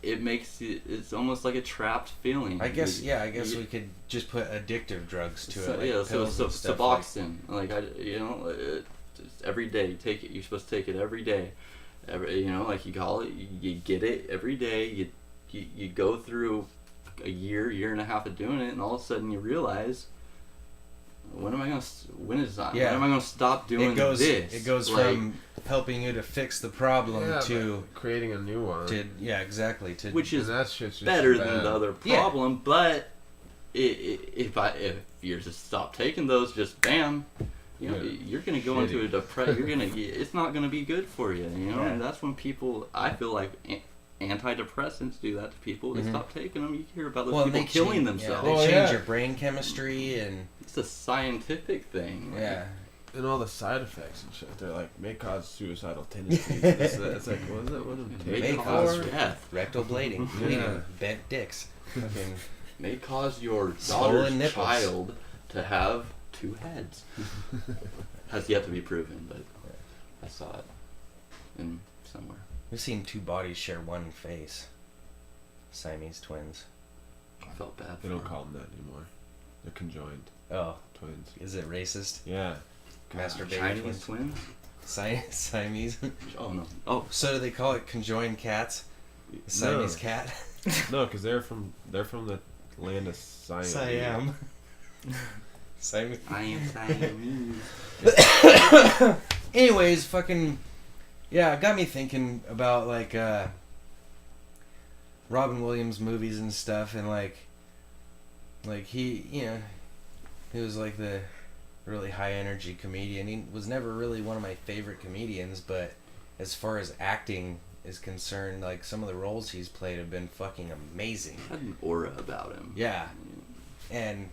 Speaker 2: it makes it's almost like a trapped feeling.
Speaker 1: I guess we could just put addictive drugs to it.
Speaker 2: Suboxone. Just every day you take it. You're supposed to take it every day. You call it. You get it every day. You go through a year and a half of doing it, and all of a sudden you realize, when am I gonna? When is that?
Speaker 1: Yeah.
Speaker 2: When am I gonna stop doing this?
Speaker 1: It goes
Speaker 2: Like,
Speaker 1: from helping you to fix the problem to
Speaker 3: creating a new one.
Speaker 1: exactly.
Speaker 2: Which is
Speaker 3: that shit's just
Speaker 2: better
Speaker 3: bad.
Speaker 2: than the other problem, but if you're to stop taking those, just bam, you know, you're gonna go into a depression. It's not gonna be good for you. You know, and that's when people, I feel like, antidepressants do that to people. They stop taking them. You hear about those people killing themselves.
Speaker 1: They change your brain chemistry, and
Speaker 2: it's a scientific thing.
Speaker 1: Yeah.
Speaker 3: And all the side effects and shit. They're like, may cause suicidal tendencies. It's like, what is that? What is it?
Speaker 2: May cause death.
Speaker 1: Rectal blading. Bent dicks. Fucking
Speaker 2: may cause your
Speaker 1: swollen
Speaker 2: daughter's
Speaker 1: nipples.
Speaker 2: child to have 2 heads. Has yet to be proven, but I saw it in somewhere.
Speaker 1: We've seen 2 bodies share one face. Siamese twins.
Speaker 2: I felt bad.
Speaker 3: They don't call them that anymore. They're conjoined
Speaker 1: Oh,
Speaker 3: twins.
Speaker 1: is it racist?
Speaker 3: Yeah.
Speaker 1: Masturbating
Speaker 2: Chinese
Speaker 1: twins.
Speaker 2: twins?
Speaker 1: Siamese.
Speaker 2: Oh no. Oh,
Speaker 1: So do they call it conjoined cats? Siamese cat.
Speaker 3: No, because they're from the land of Siam.
Speaker 1: Siam. Siamese.
Speaker 2: I am Siamese.
Speaker 1: Anyways, fucking yeah, it got me thinking about like Robin Williams movies and stuff, and like he, you know, he was like the really high energy comedian. He was never really one of my favorite comedians, but as far as acting is concerned, like some of the roles he's played have been fucking amazing.
Speaker 2: Had an aura about him.
Speaker 1: Yeah. And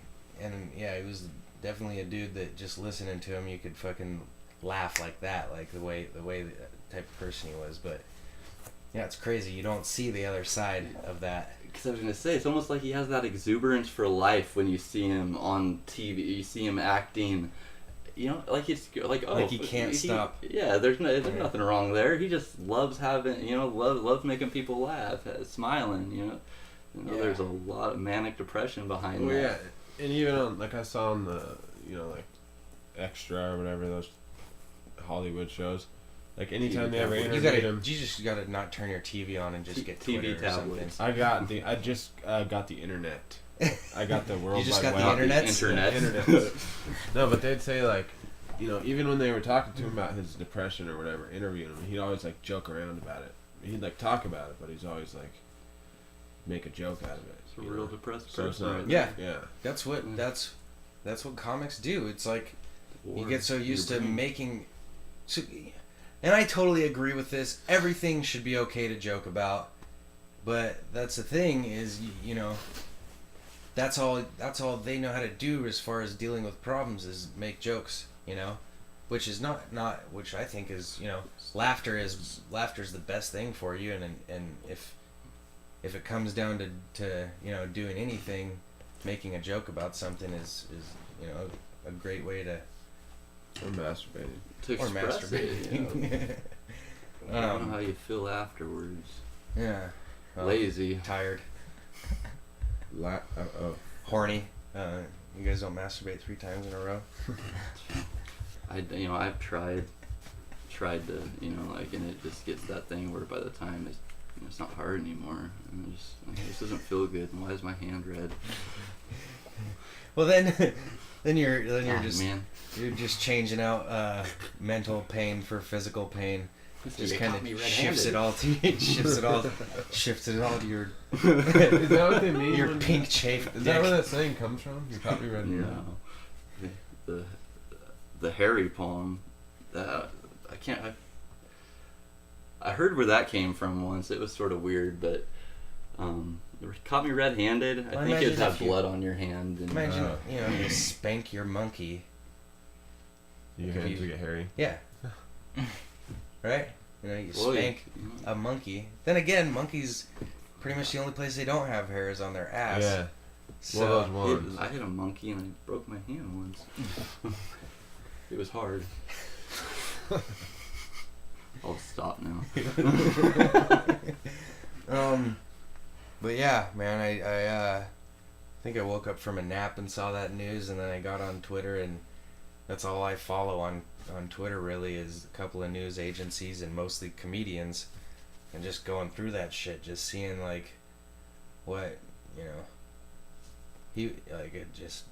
Speaker 1: yeah, he was definitely a dude that just listening to him you could fucking laugh like that, like the way the type of person he was. But yeah, it's crazy. You don't see the other side of that.
Speaker 2: Because I was gonna say, it's almost like he has that exuberance for life when you see him on TV. You see him acting, you know, like he's like, oh,
Speaker 1: Like he can't stop.
Speaker 2: Yeah, there's nothing wrong there. He just loves having, you know, loves making people laugh, smiling. You know, there's a lot of manic depression behind that.
Speaker 3: Yeah, and even on, like, I saw on the, you know, like Extra or whatever, those Hollywood shows. Like anytime they ever interviewed him,
Speaker 1: you just gotta not turn your TV on and just get
Speaker 2: TV
Speaker 1: Twitter or something.
Speaker 2: tablets.
Speaker 3: I just got the internet. I got the World
Speaker 1: You just
Speaker 3: Wide
Speaker 1: got the
Speaker 3: Web.
Speaker 2: internet.
Speaker 3: No, but they'd say, like, you know, even when they were talking to him about his depression or whatever, interviewing him, he'd always like joke around about it. He'd like talk about it, but he's always like make a joke out of it.
Speaker 2: It's a real depressed
Speaker 3: So it's
Speaker 2: person.
Speaker 3: not,
Speaker 2: right
Speaker 1: Yeah.
Speaker 3: yeah.
Speaker 1: That's what comics do. It's like
Speaker 2: there.
Speaker 1: you get so used to
Speaker 2: Your brain.
Speaker 1: making. So, and I totally agree with this. Everything should be okay to joke about, but that's the thing is, you know, that's all they know how to do as far as dealing with problems is make jokes, you know, which is not which I think is, you know, laughter's the best thing for you, and if it comes down to you know doing anything, making a joke about something is you know a great way to.
Speaker 3: Or masturbating.
Speaker 2: To
Speaker 1: Or
Speaker 2: express it, you know.
Speaker 1: masturbating.
Speaker 2: I don't know how you feel afterwards.
Speaker 1: Yeah. Well,
Speaker 2: Lazy.
Speaker 1: Tired. Horny. You guys don't masturbate 3 times in a row?
Speaker 2: I've tried to, you know, like, and it just gets that thing where by the time it's not hard anymore. And it just, like, this doesn't feel good. And why is my hand red?
Speaker 1: Well, then you're just
Speaker 2: man.
Speaker 1: you're just changing out mental pain for physical pain. Just kind of shifts it all to your
Speaker 3: Is that what they mean?
Speaker 1: your pink chafe.
Speaker 3: Is that where that saying comes from? You caught me red hair.
Speaker 2: No. The Harry poem. That I heard where that came from once. It was sort of weird, but caught me red-handed. I think it had blood on your hand. And,
Speaker 1: Imagine you know you spank your monkey.
Speaker 3: Your hands will get hairy.
Speaker 1: Yeah. Right? You know, you spank a monkey. Then again, monkeys, pretty much the only place they don't have hair is on their ass.
Speaker 3: Yeah.
Speaker 1: So,
Speaker 2: I hit a monkey and I broke my hand once. It was hard. I'll stop now.
Speaker 1: But yeah, man, I think I woke up from a nap and saw that news, and then I got on Twitter, and that's all I follow on Twitter really is a couple of news agencies and mostly comedians, and just going through that shit, just seeing like what, you know, he like it just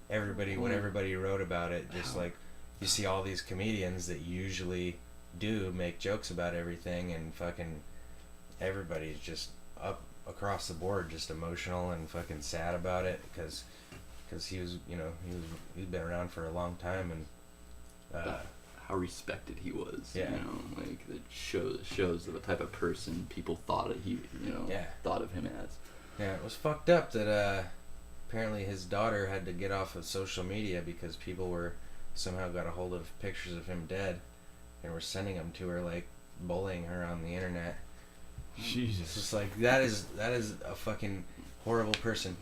Speaker 1: when everybody wrote about it, just like you see all these comedians that usually do make jokes about everything, and fucking everybody's just up across the board just emotional and fucking sad about it because he was, you know, he's been around for a long time, and
Speaker 2: how respected he was.
Speaker 1: Yeah.
Speaker 2: You know, like it shows the type of person people thought thought of him as.
Speaker 1: Yeah, it was fucked up that apparently his daughter had to get off of social media because people were somehow got a hold of pictures of him dead and were sending them to her, like bullying her on the internet.
Speaker 3: Jesus.
Speaker 1: It's just like that is a fucking horrible person.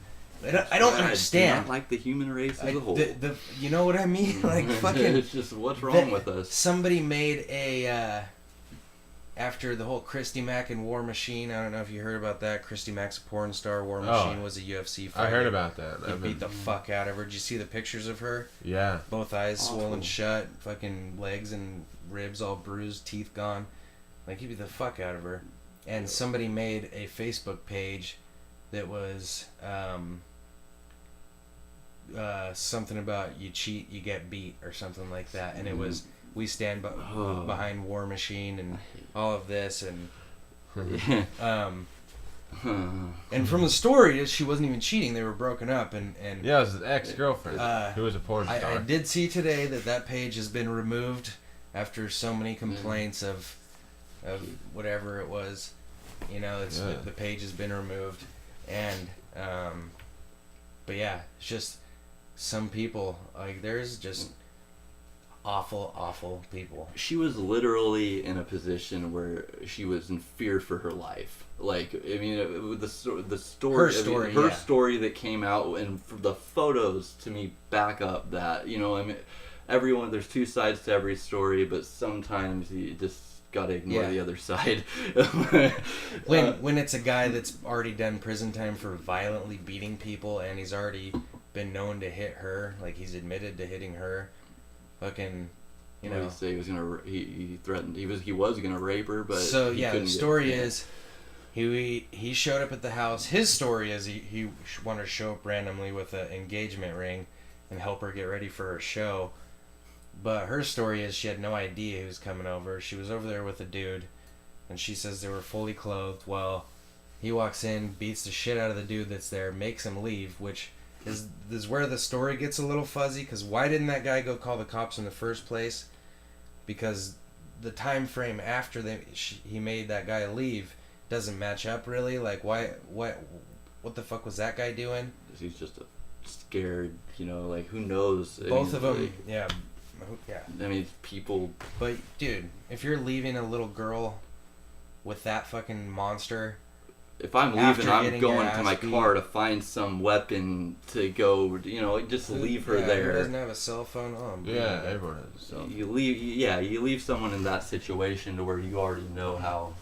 Speaker 1: I don't understand.
Speaker 2: I do not like the human race as a whole.
Speaker 1: You know what I mean? Like fucking.
Speaker 2: It's just what's wrong with us.
Speaker 1: Somebody made a after the whole Christy Mack and War Machine. I don't know if you heard about that. Christy Mack's a porn star. War Machine was a UFC fighter.
Speaker 3: I heard about that.
Speaker 1: He beat the fuck out of her. Did you see the pictures of her?
Speaker 3: Yeah.
Speaker 1: Both eyes swollen shut, fucking legs and ribs all bruised, teeth gone. Like he beat the fuck out of her. And somebody made a Facebook page that was something about you cheat, you get beat, or something like that. And it was, we stand behind War Machine and all of this. And and from the story, she wasn't even cheating. They were broken up. And
Speaker 3: yeah, it was his ex-girlfriend who was a porn star.
Speaker 1: I did see today that page has been removed after so many complaints of whatever it was. You know, the page has been removed. And but yeah, it's just some people, like there's just awful people.
Speaker 2: She was literally in a position where she was in fear for her life. Like, I mean, the story, her story that came out, and the photos to me back up that, you know, I mean, there's two sides to every story, but sometimes you just gotta ignore the other side.
Speaker 1: when it's a guy that's already done prison time for violently beating people, and he's already been known to hit her, like he's admitted to hitting her, fucking, you know.
Speaker 2: He threatened he was gonna rape her, but
Speaker 1: so the story is he showed up at the house. His story is he wanted to show up randomly with an engagement ring and help her get ready for her show. But her story is she had no idea he was coming over. She was over there with a dude, and she says they were fully clothed. Well, he walks in, beats the shit out of the dude that's there, makes him leave, which is where the story gets a little fuzzy, because why didn't that guy go call the cops in the first place? Because the time frame after he made that guy leave doesn't match up really. Like, what the fuck was that guy doing?
Speaker 2: He's just scared, you know, like, who knows?
Speaker 1: Both of them, yeah.
Speaker 2: I mean, people.
Speaker 1: But dude, if you're leaving a little girl with that fucking monster,
Speaker 2: if I'm leaving, I'm going to my car to find some weapon to go. You know, just leave her there.
Speaker 1: Who doesn't have a cell phone? Oh,
Speaker 3: yeah, everyone has a cell phone.
Speaker 2: You leave someone in that situation to where you already know how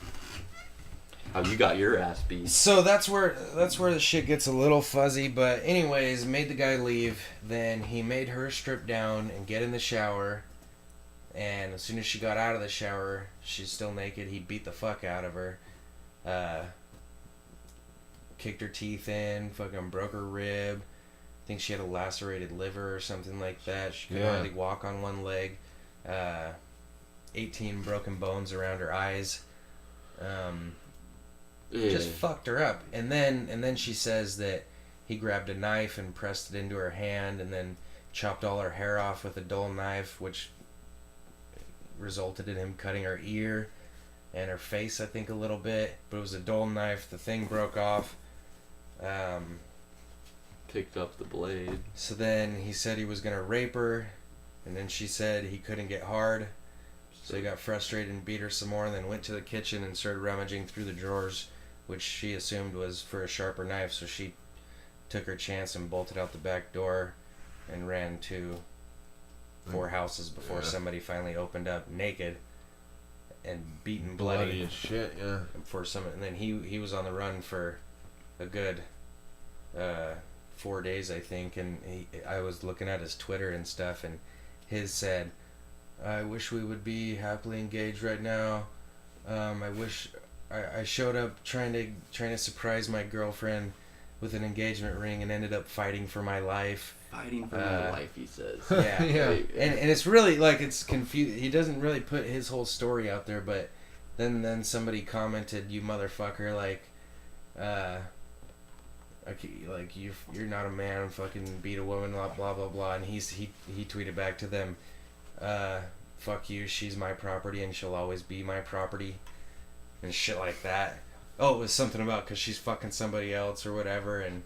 Speaker 2: you got your ass beat.
Speaker 1: So that's where the shit gets a little fuzzy. But anyways, made the guy leave. Then he made her strip down and get in the shower. And as soon as she got out of the shower, she's still naked. He beat the fuck out of her. Kicked her teeth in. Fucking broke her rib. I think she had a lacerated liver or something like that. She could hardly walk on one leg. 18 broken bones around her eyes. Just fucked her up. And then she says that he grabbed a knife and pressed it into her hand and then chopped all her hair off with a dull knife, which resulted in him cutting her ear and her face, I think, a little bit. But it was a dull knife. The thing broke off.
Speaker 2: Picked up the blade.
Speaker 1: So then he said he was going to rape her, and then she said he couldn't get hard. So he got frustrated and beat her some more, and then went to the kitchen and started rummaging through the drawers, which she assumed was for a sharper knife. So she took her chance and bolted out the back door and ran to 4 houses before somebody finally opened up naked and beaten bloody
Speaker 3: as shit, yeah.
Speaker 1: And then he was on the run for a good 4 days, I think, and I was looking at his Twitter and stuff, and his said, "I wish we would be happily engaged right now. I wish I showed up trying to surprise my girlfriend with an engagement ring and ended up fighting for my life.
Speaker 2: Fighting for my life, he says.
Speaker 1: Yeah.
Speaker 3: Yeah.
Speaker 1: And it's really like it's confused. He doesn't really put his whole story out there, but then somebody commented, "You motherfucker, like you're not a man, fucking beat a woman, blah blah blah blah." And he tweeted back to them, "Fuck you, she's my property and she'll always be my property," and shit like that. Oh, it was something about because she's fucking somebody else or whatever, and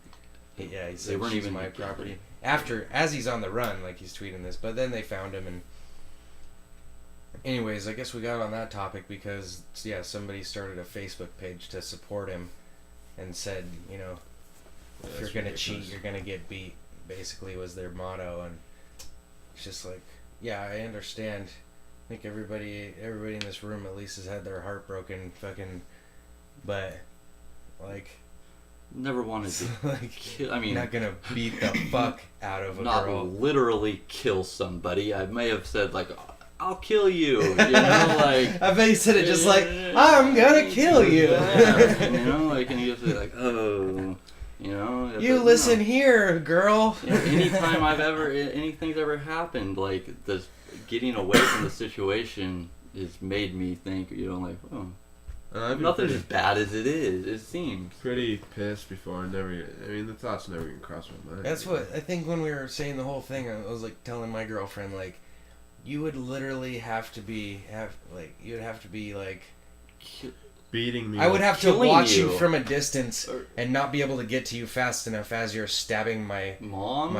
Speaker 1: he said
Speaker 2: They weren't
Speaker 1: she's
Speaker 2: even
Speaker 1: my
Speaker 2: together.
Speaker 1: property. As he's on the run, like he's tweeting this, but then they found him, and anyways, I guess we got on that topic because somebody started a Facebook page to support him, and said, you know, if you're gonna cheat, you're gonna get beat. Basically, was their motto, and it's just like, yeah, I understand. I think everybody in this room at least has had their heart broken, fucking, but like.
Speaker 2: Never wanted to
Speaker 1: like,
Speaker 2: kill. I mean,
Speaker 1: not gonna beat the fuck out of a
Speaker 2: not
Speaker 1: girl.
Speaker 2: literally kill somebody. I may have said like, "I'll kill you," you know, like.
Speaker 1: I bet he said it just like, "I'm gonna kill you."
Speaker 2: Yeah, you know, like, and you have to be like, "Oh," you know.
Speaker 1: You listen here, girl.
Speaker 2: You know, anytime anything's ever happened, like this, getting away from the situation has made me think, you know, like, oh. Nothing as bad as it is. It seems
Speaker 3: pretty pissed before. The thoughts never even crossed my mind.
Speaker 1: That's what I think when we were saying the whole thing. I was like telling my girlfriend, like, you would literally have to be
Speaker 3: beating me.
Speaker 1: I would have to
Speaker 2: Killing
Speaker 1: watch you
Speaker 2: you
Speaker 1: from a distance and not be able to get to you fast enough as you're stabbing my mom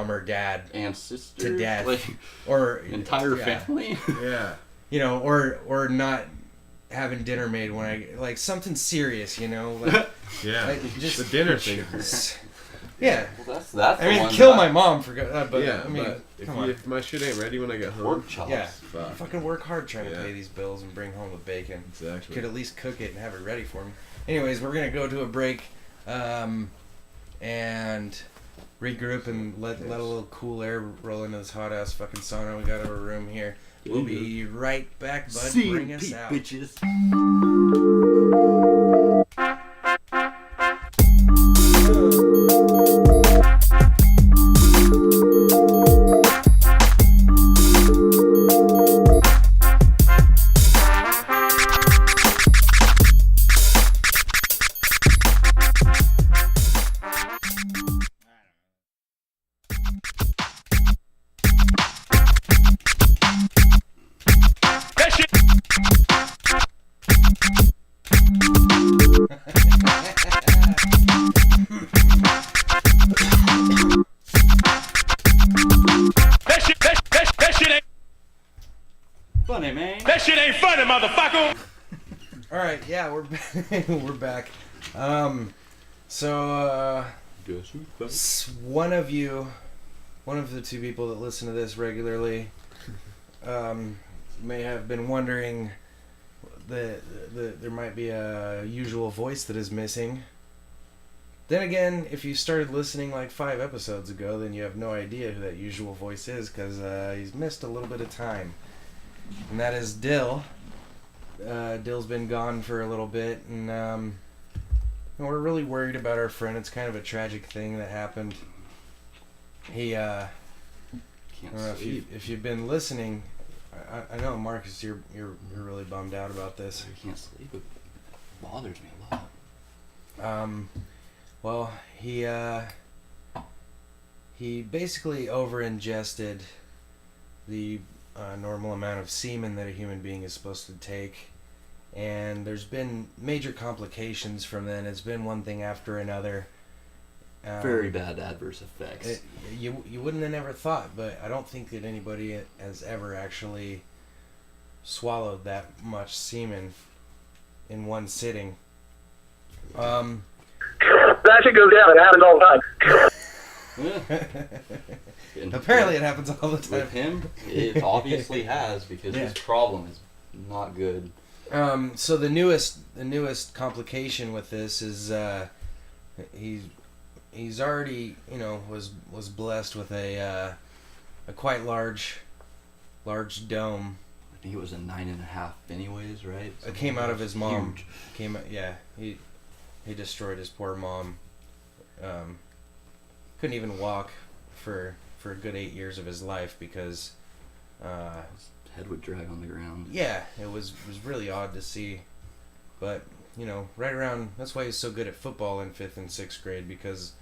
Speaker 1: or dad
Speaker 2: and sister
Speaker 1: to death,
Speaker 2: like,
Speaker 1: or
Speaker 2: entire family.
Speaker 3: Yeah.
Speaker 1: You know, or not having dinner made when I like something serious, you know, like
Speaker 3: yeah,
Speaker 1: like, just
Speaker 3: the dinner thing.
Speaker 1: Yeah,
Speaker 2: Well, that's
Speaker 1: I mean,
Speaker 2: one
Speaker 1: kill
Speaker 2: that-
Speaker 1: my mom for but
Speaker 3: yeah,
Speaker 1: I mean,
Speaker 3: but
Speaker 1: come on.
Speaker 3: if my shit ain't ready when I get home,
Speaker 2: Work chops.
Speaker 1: Yeah,
Speaker 3: fuck.
Speaker 1: fucking work hard trying to
Speaker 3: Yeah.
Speaker 1: pay these bills and bring home the bacon.
Speaker 3: Exactly.
Speaker 1: Could at least cook it and have it ready for me. Anyways, we're gonna go to a break, and regroup and let a little cool air roll into this hot ass fucking sauna we got in our room here. We'll be right back, bud. Bring us
Speaker 2: CMP
Speaker 1: out.
Speaker 2: bitches.
Speaker 5: That shit ain't
Speaker 2: Funny, man.
Speaker 5: that shit ain't funny, motherfucker.
Speaker 1: All right, yeah, we're we're back.
Speaker 2: Guess who's back?
Speaker 1: One of the two people that listen to this regularly, may have been wondering that there might be a usual voice that is missing. Then again, if you started listening like 5 episodes ago, then you have no idea who that usual voice is because he's missed a little bit of time. And that is Dill. Dill's been gone for a little bit, and we're really worried about our friend. It's kind of a tragic thing that happened. He, I
Speaker 2: Can't
Speaker 1: don't know
Speaker 2: sleep.
Speaker 1: if you've been listening. I know, Marcus, you're really bummed out about this.
Speaker 2: I can't sleep. It bothers me a lot.
Speaker 1: Well, he basically over-ingested the normal amount of semen that a human being is supposed to take, and there's been major complications from then. It's been one thing after another.
Speaker 2: Very bad adverse effects.
Speaker 1: You wouldn't have never thought, but I don't think that anybody has ever actually swallowed that much semen in one sitting.
Speaker 6: That should go down. It happens all the time.
Speaker 2: And
Speaker 1: Apparently it happens all the time.
Speaker 2: with him, it obviously has because
Speaker 1: Yeah.
Speaker 2: his problem is not good.
Speaker 1: So the newest complication with this is he's already, you know, was blessed with a quite large dome.
Speaker 2: I think it was a 9.5 anyways, right?
Speaker 1: It came out of his mom.
Speaker 2: Huge.
Speaker 1: He destroyed his poor mom, couldn't even walk for a good 8 years of his life because
Speaker 2: His head would drag on the ground.
Speaker 1: yeah, it was really odd to see. But you know, right around, that's why he's so good at football in 5th and 6th grade, because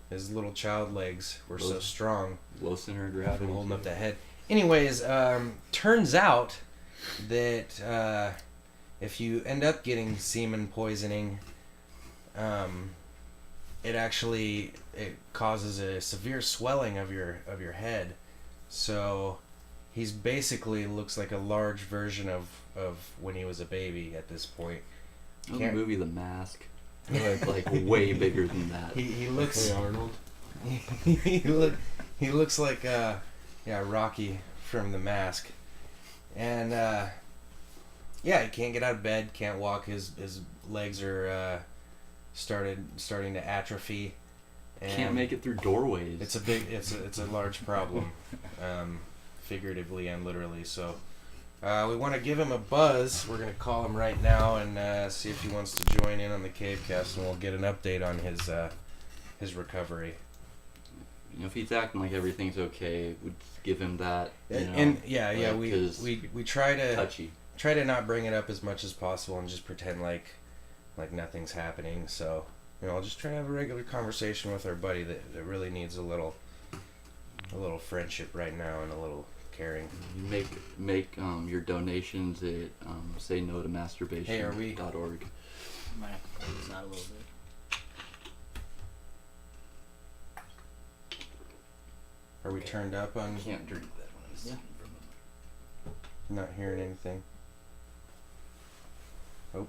Speaker 1: his little child legs were so strong.
Speaker 2: Low center of gravity.
Speaker 1: From holding up the head. Anyways, turns out that if you end up getting semen poisoning, it causes a severe swelling of your head. So he's basically looks like a large version of when he was a baby at this point.
Speaker 2: Oh, the movie The Mask. Like way bigger than that.
Speaker 1: He looks.
Speaker 3: Hey Arnold.
Speaker 1: he looks like Rocky from The Mask, and he can't get out of bed, can't walk. His legs are starting to atrophy. And
Speaker 2: Can't make it through doorways.
Speaker 1: It's a large problem, figuratively and literally. So. We want to give him a buzz. We're going to call him right now and see if he wants to join in on the CaveCast, and we'll get an update on his recovery.
Speaker 2: You know, if he's acting like everything's okay, we'd give him that.
Speaker 1: We try to
Speaker 2: touchy.
Speaker 1: Try to not bring it up as much as possible and just pretend like nothing's happening. So I'll just try to have a regular conversation with our buddy that really needs a little friendship right now and a little caring.
Speaker 2: Make your donations at say no to masturbation.
Speaker 1: Hey, are we?
Speaker 2: .org.
Speaker 4: Might have to pull this out a little bit.
Speaker 1: Are we turned up on?
Speaker 2: Can't drink that one. I'm sitting from the
Speaker 1: Not hearing anything. Oh.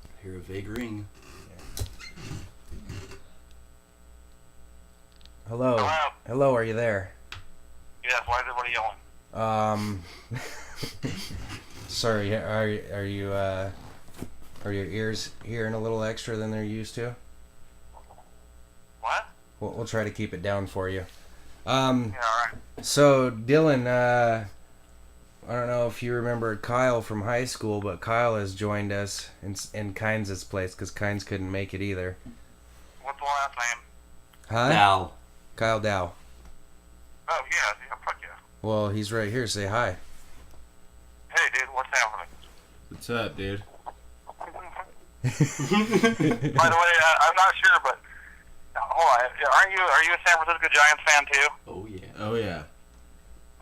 Speaker 2: I hear a vague ring.
Speaker 1: Hello. Hello, are you there?
Speaker 6: Yes, why is everybody yelling?
Speaker 1: Sorry, are your ears hearing a little extra than they're used to?
Speaker 6: What?
Speaker 1: We'll try to keep it down for you.
Speaker 6: Yeah, alright.
Speaker 1: So Dylan, I don't know if you remember Kyle from high school, but Kyle has joined us in Kynes' place because Kynes couldn't make it either.
Speaker 6: What's the last name?
Speaker 1: Huh?
Speaker 2: Now.
Speaker 1: Kyle Dow.
Speaker 6: Oh, yeah, fuck yeah.
Speaker 1: Well, he's right here. Say hi.
Speaker 6: Hey, dude, what's happening?
Speaker 3: What's up, dude?
Speaker 6: By the way, I'm not sure, but hold on. Are you a San Francisco Giants fan too?
Speaker 2: Oh yeah.
Speaker 3: Oh yeah.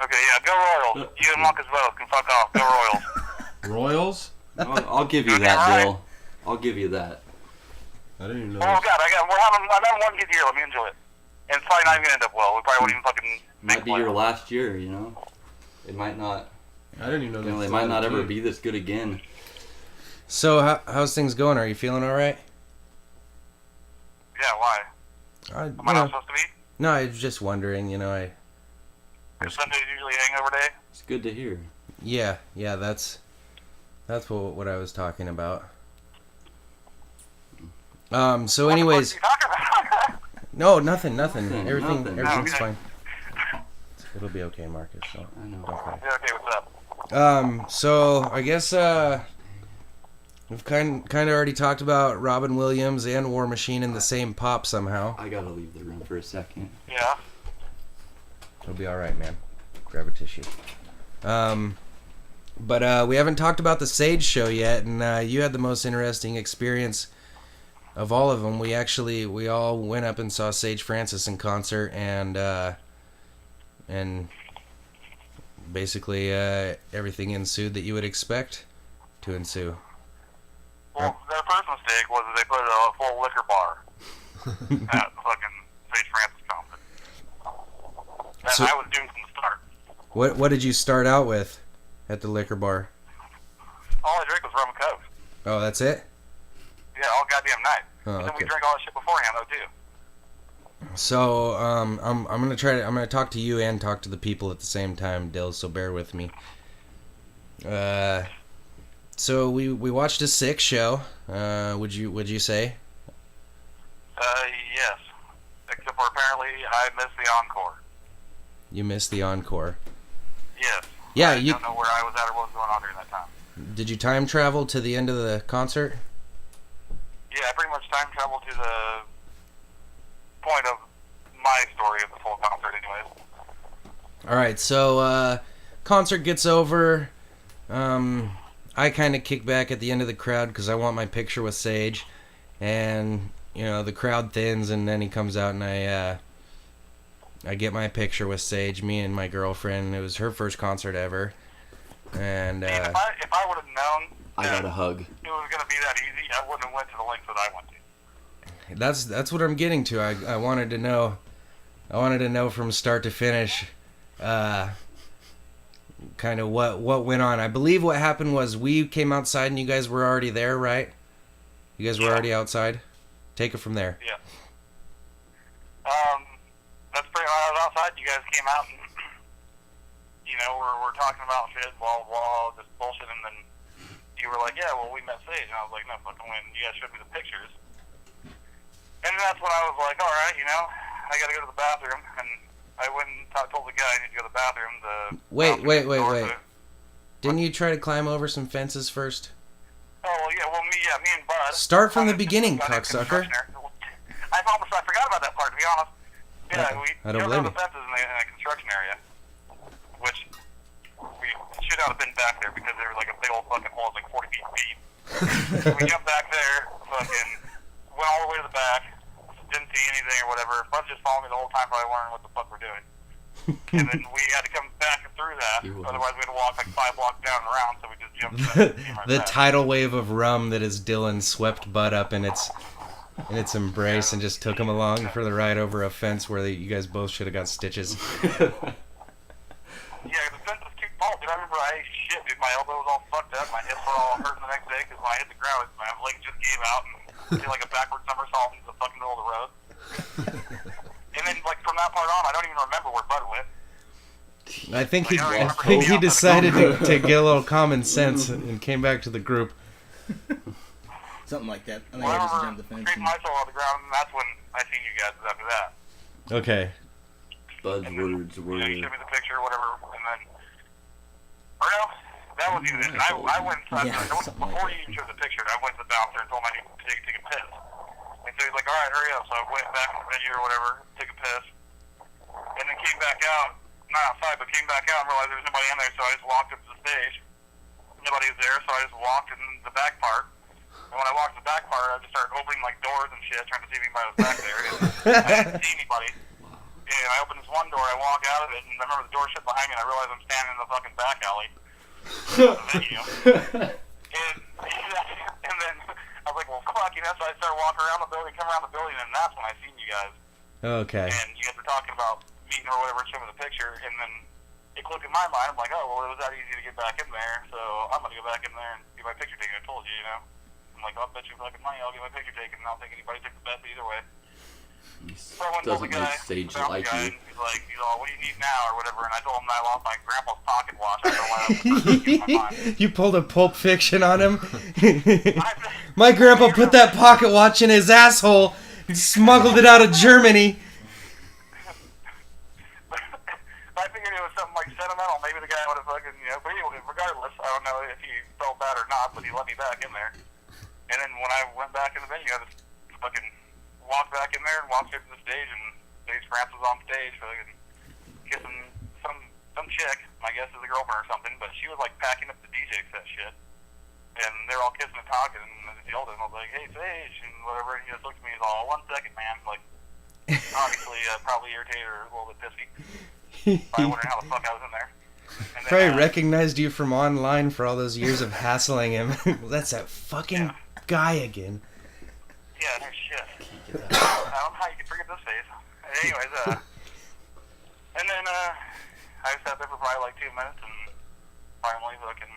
Speaker 6: Okay, yeah, go Royals. You and Marcus both can fuck off. Go Royals.
Speaker 3: Royals?
Speaker 2: I'll give you that,
Speaker 6: right.
Speaker 2: Bill. I'll give you that.
Speaker 3: I didn't even know.
Speaker 6: Oh God, I'm having one good year. Let me enjoy it. And it's probably not even gonna end up well. We probably won't even fucking
Speaker 2: Might be your
Speaker 6: playoffs.
Speaker 2: last year, you know. It might not.
Speaker 3: I didn't even know.
Speaker 2: They might not ever be this good again.
Speaker 1: So how's things going? Are you feeling all right?
Speaker 6: Yeah, why? Am I not supposed to be?
Speaker 1: No, I was just wondering.
Speaker 6: Is Sunday's usually a hangover day?
Speaker 2: It's good to hear.
Speaker 1: Yeah, that's what I was talking about. So anyways,
Speaker 6: What are you talking about?
Speaker 1: no, nothing.
Speaker 2: Nothing.
Speaker 1: Everything's
Speaker 6: Okay.
Speaker 1: fine. It'll be okay, Marcus. So
Speaker 2: I know.
Speaker 1: don't cry.
Speaker 6: Yeah, okay, what's up?
Speaker 1: So I guess we've kind of already talked about Robin Williams and War Machine in the same pop somehow.
Speaker 2: I gotta leave the room for a second.
Speaker 6: Yeah.
Speaker 1: It'll be all right, man. Grab a tissue. But we haven't talked about the Sage show yet, and you had the most interesting experience of all of them. We all went up and saw Sage Francis in concert, and basically everything ensued that you would expect to ensue.
Speaker 6: Well, their first mistake was that they put a full liquor bar at fucking St. Francis concert. And
Speaker 1: So-
Speaker 6: I was doomed from the start.
Speaker 1: What did you start out with at the liquor bar?
Speaker 6: All I drank was rum and coke.
Speaker 1: Oh, that's it?
Speaker 6: Yeah, all goddamn night.
Speaker 1: Oh,
Speaker 6: And then we
Speaker 1: okay.
Speaker 6: drank all that shit beforehand, though, too.
Speaker 1: So I'm gonna talk to you and talk to the people at the same time, Dill. So bear with me. So we watched a sick show. Would you say?
Speaker 6: Yes. Except for apparently I missed the encore.
Speaker 1: You missed the encore.
Speaker 6: Yes.
Speaker 1: Yeah,
Speaker 6: I
Speaker 1: you
Speaker 6: don't know where I was at or what was going on during that time.
Speaker 1: did you time travel to the end of the concert?
Speaker 6: Yeah, I pretty much time traveled to the point of my story of this whole concert, anyways.
Speaker 1: All right, so concert gets over. I kind of kick back at the end of the crowd because I want my picture with Sage, and the crowd thins, and then he comes out, and I get my picture with Sage, me and my girlfriend. It was her first concert ever, and
Speaker 6: if I would have known
Speaker 2: I got a hug.
Speaker 6: it was gonna be that easy, I wouldn't have went to the lengths that I went to.
Speaker 1: that's what I'm getting to. I wanted to know. I wanted to know from start to finish, kind of what went on. I believe what happened was we came outside and you guys were already there, right? You guys were already outside. Take it from there.
Speaker 6: Yeah. That's pretty. When I was outside, you guys came out and we're talking about shit, blah this bullshit, and then you were like, yeah, well, we met Sage, and I was like, no, fucking when you guys showed me the pictures, and that's when I was like, all right, I gotta go to the bathroom, and I went and told the guy I need to go to the bathroom.
Speaker 1: Wait. Didn't you try to climb over some fences first?
Speaker 6: Oh, well, yeah, me and Bud.
Speaker 1: Start from the beginning, cocksucker.
Speaker 6: I forgot about that part, to be honest. Yeah, we
Speaker 1: I don't
Speaker 6: jumped
Speaker 1: blame
Speaker 6: over
Speaker 1: you.
Speaker 6: the fences in a construction area, which we should not have been back there because they were like a big old fucking hole, like 40 feet deep. So we jumped back there, fucking went all the way to the back, didn't see anything or whatever. Bud just followed me the whole time, probably wondering what the fuck we're doing. And then we had to come back through that, otherwise we had to walk like 5 blocks down and around, so we just jumped back.
Speaker 1: The tidal wave of rum that is Dylan swept Bud up in its embrace and just took him along for the ride over a fence where you guys both should have got stitches.
Speaker 6: Yeah, the fence was too tall, dude. I remember I ate shit, dude. My elbow was all fucked up. My hips were all hurting the next day because when I hit the ground, my leg just gave out and did like a backward somersault into the fucking middle of the road. And then, like, from that part on, I don't even remember where Bud went.
Speaker 1: I think he decided to get a little common sense and came back to the group.
Speaker 4: Something like that. I think
Speaker 6: Well,
Speaker 4: I
Speaker 6: I
Speaker 4: just
Speaker 6: remember
Speaker 4: jumped the fence.
Speaker 6: scraping myself off the ground, and that's when I seen you guys after that.
Speaker 1: Okay.
Speaker 2: Bud's
Speaker 6: And
Speaker 2: words
Speaker 6: then,
Speaker 2: were.
Speaker 6: you showed me the picture or whatever, and then... Or no, that was even it. I went inside,
Speaker 4: Yeah, something like
Speaker 6: before
Speaker 4: that.
Speaker 6: you even showed the picture, I went to the bouncer and told him I needed to take a piss. And so he's like, alright, hurry up. So I went back in the venue or whatever, took a piss, and then came back out, not outside, but came back out and realized there was nobody in there, so I just walked up to the stage. Nobody was there, so I just walked in the back part. And when I walked in the back part, I just started opening like doors and shit, trying to see if anybody was back there. And I didn't see anybody. And I opened this one door, I walk out of it, and I remember the door shut behind me, and I realized I'm standing in the fucking back alley of the venue. And then I was like, well, fuck, so I started walking around the building, come around the building, and that's when I seen you guys.
Speaker 1: Okay.
Speaker 6: And you guys were talking about meeting or whatever, showing me the picture, and then it clicked in my mind. I'm like, oh, well, it was that easy to get back in there, so I'm going to go back in there and get my picture taken. I told you, I'm like, I'll bet you fucking money I'll get my picture taken, and I don't think anybody took the bet either way. So I went and told the
Speaker 2: Doesn't
Speaker 6: guy,
Speaker 2: make Sage
Speaker 6: the
Speaker 2: like
Speaker 6: guy,
Speaker 2: you.
Speaker 6: and he's like, what do you need now, or whatever, and I told him that I lost my grandpa's pocket watch. I don't know why that was the first thing in my mind.
Speaker 1: You pulled a Pulp Fiction on him. My grandpa put that pocket watch in his asshole and smuggled it out of Germany.
Speaker 6: I figured it was something like sentimental. Maybe the guy would have fucking, but anyway, regardless, I don't know if he felt bad or not, but he let me back in there. And then when I went back in the venue, I just fucking walked back in there and walked straight to the stage, and Sage France was on stage, fucking kissing some chick, I guess is a girlfriend or something, but she was like packing up the DJ set shit. And they're all kissing and talking, and I just yelled at him. I was like, hey, Sage, and whatever. And he just looked at me and he's all, 1 second, man. Like, obviously, probably irritated or a little bit pissy. Probably wondering how the fuck I was in there. And then,
Speaker 1: Probably recognized you from online for all those years of hassling him. Well, that's that fucking guy again.
Speaker 6: Yeah, no shit. I don't know how you can forget this face. Anyways, and then I sat there for probably like 2 minutes, and finally fucking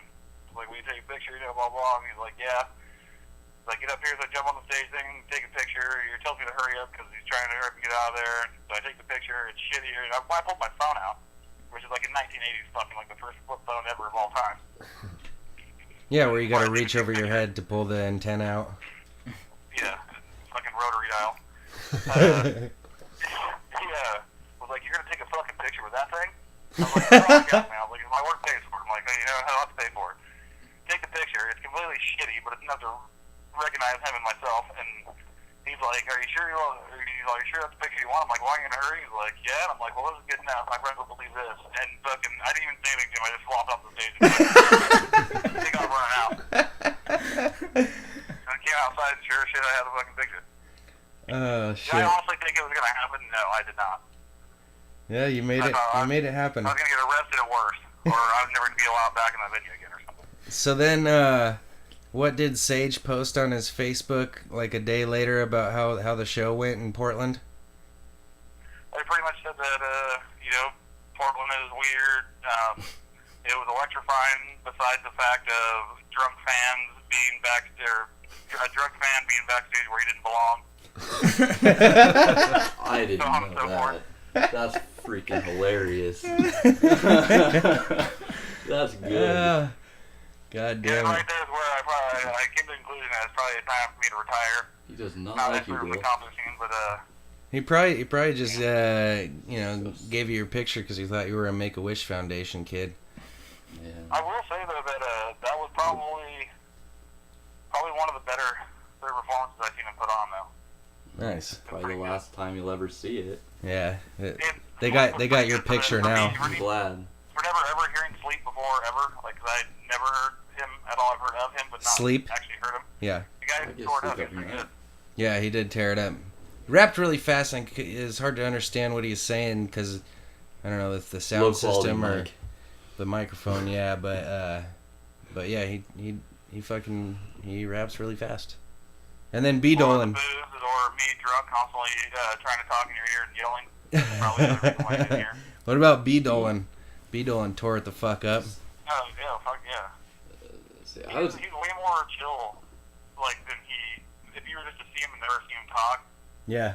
Speaker 6: like, will you take a picture, blah blah. And he's like, yeah. He's like, get up here. So I jump on the stage thing, take a picture. He tells me to hurry up because he's trying to hurry up and get out of there. So I take the picture. It's shitty here. And I pulled my phone out, which is like a 1980s fucking like the first flip phone ever of all time.
Speaker 1: Yeah, where you gotta reach over your head to pull the antenna out.
Speaker 6: Yeah, fucking rotary dial. He was like, you're gonna take a fucking picture with that thing? I was like, oh, I got it, man. I was like, my work pays for it. I'm like, hey, I'll have to pay for it. Take the picture. It's completely shitty, but it's enough to recognize him and myself, and he's like, "Are you sure that's the picture you want?" I'm like, "Why are you in a hurry?" He's like, "Yeah." And I'm like, "Well, this is good enough. My friends will believe this." And fucking, I didn't even say anything to him. I just walked off the stage. And they got running out. And I came outside, and sure as shit, I had the fucking picture.
Speaker 1: Oh
Speaker 6: Did
Speaker 1: shit.
Speaker 6: I honestly think it was gonna happen? No, I did not.
Speaker 1: Yeah, you made it. You made it happen.
Speaker 6: I was gonna get arrested at worst, or I was never gonna be allowed back in that venue again, or something.
Speaker 1: So then, what did Sage post on his Facebook like a day later about how the show went in Portland?
Speaker 6: They pretty much said that, Portland is weird. It was electrifying besides the fact of drunk fans being back there, a drunk fan being backstage where he didn't belong.
Speaker 2: I didn't
Speaker 6: So on and
Speaker 2: know
Speaker 6: so
Speaker 2: that.
Speaker 6: forth.
Speaker 2: That's freaking hilarious. That's good.
Speaker 1: God
Speaker 6: Yeah,
Speaker 1: damn
Speaker 6: right
Speaker 1: it.
Speaker 6: there is where I came to the conclusion that it's probably time for me to retire.
Speaker 2: He does not
Speaker 6: Not
Speaker 2: like you,
Speaker 6: necessarily
Speaker 2: bro.
Speaker 6: accomplishing, but
Speaker 1: He probably just gave you your picture because he thought you were a Make-A-Wish Foundation kid.
Speaker 2: Yeah.
Speaker 6: I will say though that that was probably one of the better third performances I've seen him put on though.
Speaker 1: Nice.
Speaker 2: Probably the last time you'll ever see it.
Speaker 1: Yeah. They got your picture now.
Speaker 2: I'm glad.
Speaker 6: For never ever hearing Sleep before ever, like 'cause I never heard him at all. I've heard of him, but not
Speaker 1: Sleep?
Speaker 6: actually heard him.
Speaker 1: Yeah.
Speaker 6: The guy
Speaker 2: I
Speaker 6: who
Speaker 2: guess
Speaker 6: tore it
Speaker 2: Sleep
Speaker 6: up, he's
Speaker 2: up,
Speaker 6: pretty
Speaker 2: yeah.
Speaker 6: good.
Speaker 1: Yeah, he did tear it up. He rapped really fast and it's hard to understand what he's saying because I don't know if the sound
Speaker 2: Low quality
Speaker 1: system or
Speaker 2: mic.
Speaker 1: the microphone. Yeah, but yeah, he raps really fast. And then
Speaker 6: Or
Speaker 1: B-Dolan.
Speaker 6: the booze, or me drunk, constantly trying to talk in your ear and yelling. Probably the reason why I didn't hear.
Speaker 1: What about B-Dolan? B-Dolan tore it the fuck up.
Speaker 6: Oh yeah, fuck yeah.
Speaker 2: See,
Speaker 6: He's way more chill, like than he. If you were just to see him and never see him talk,
Speaker 1: Yeah.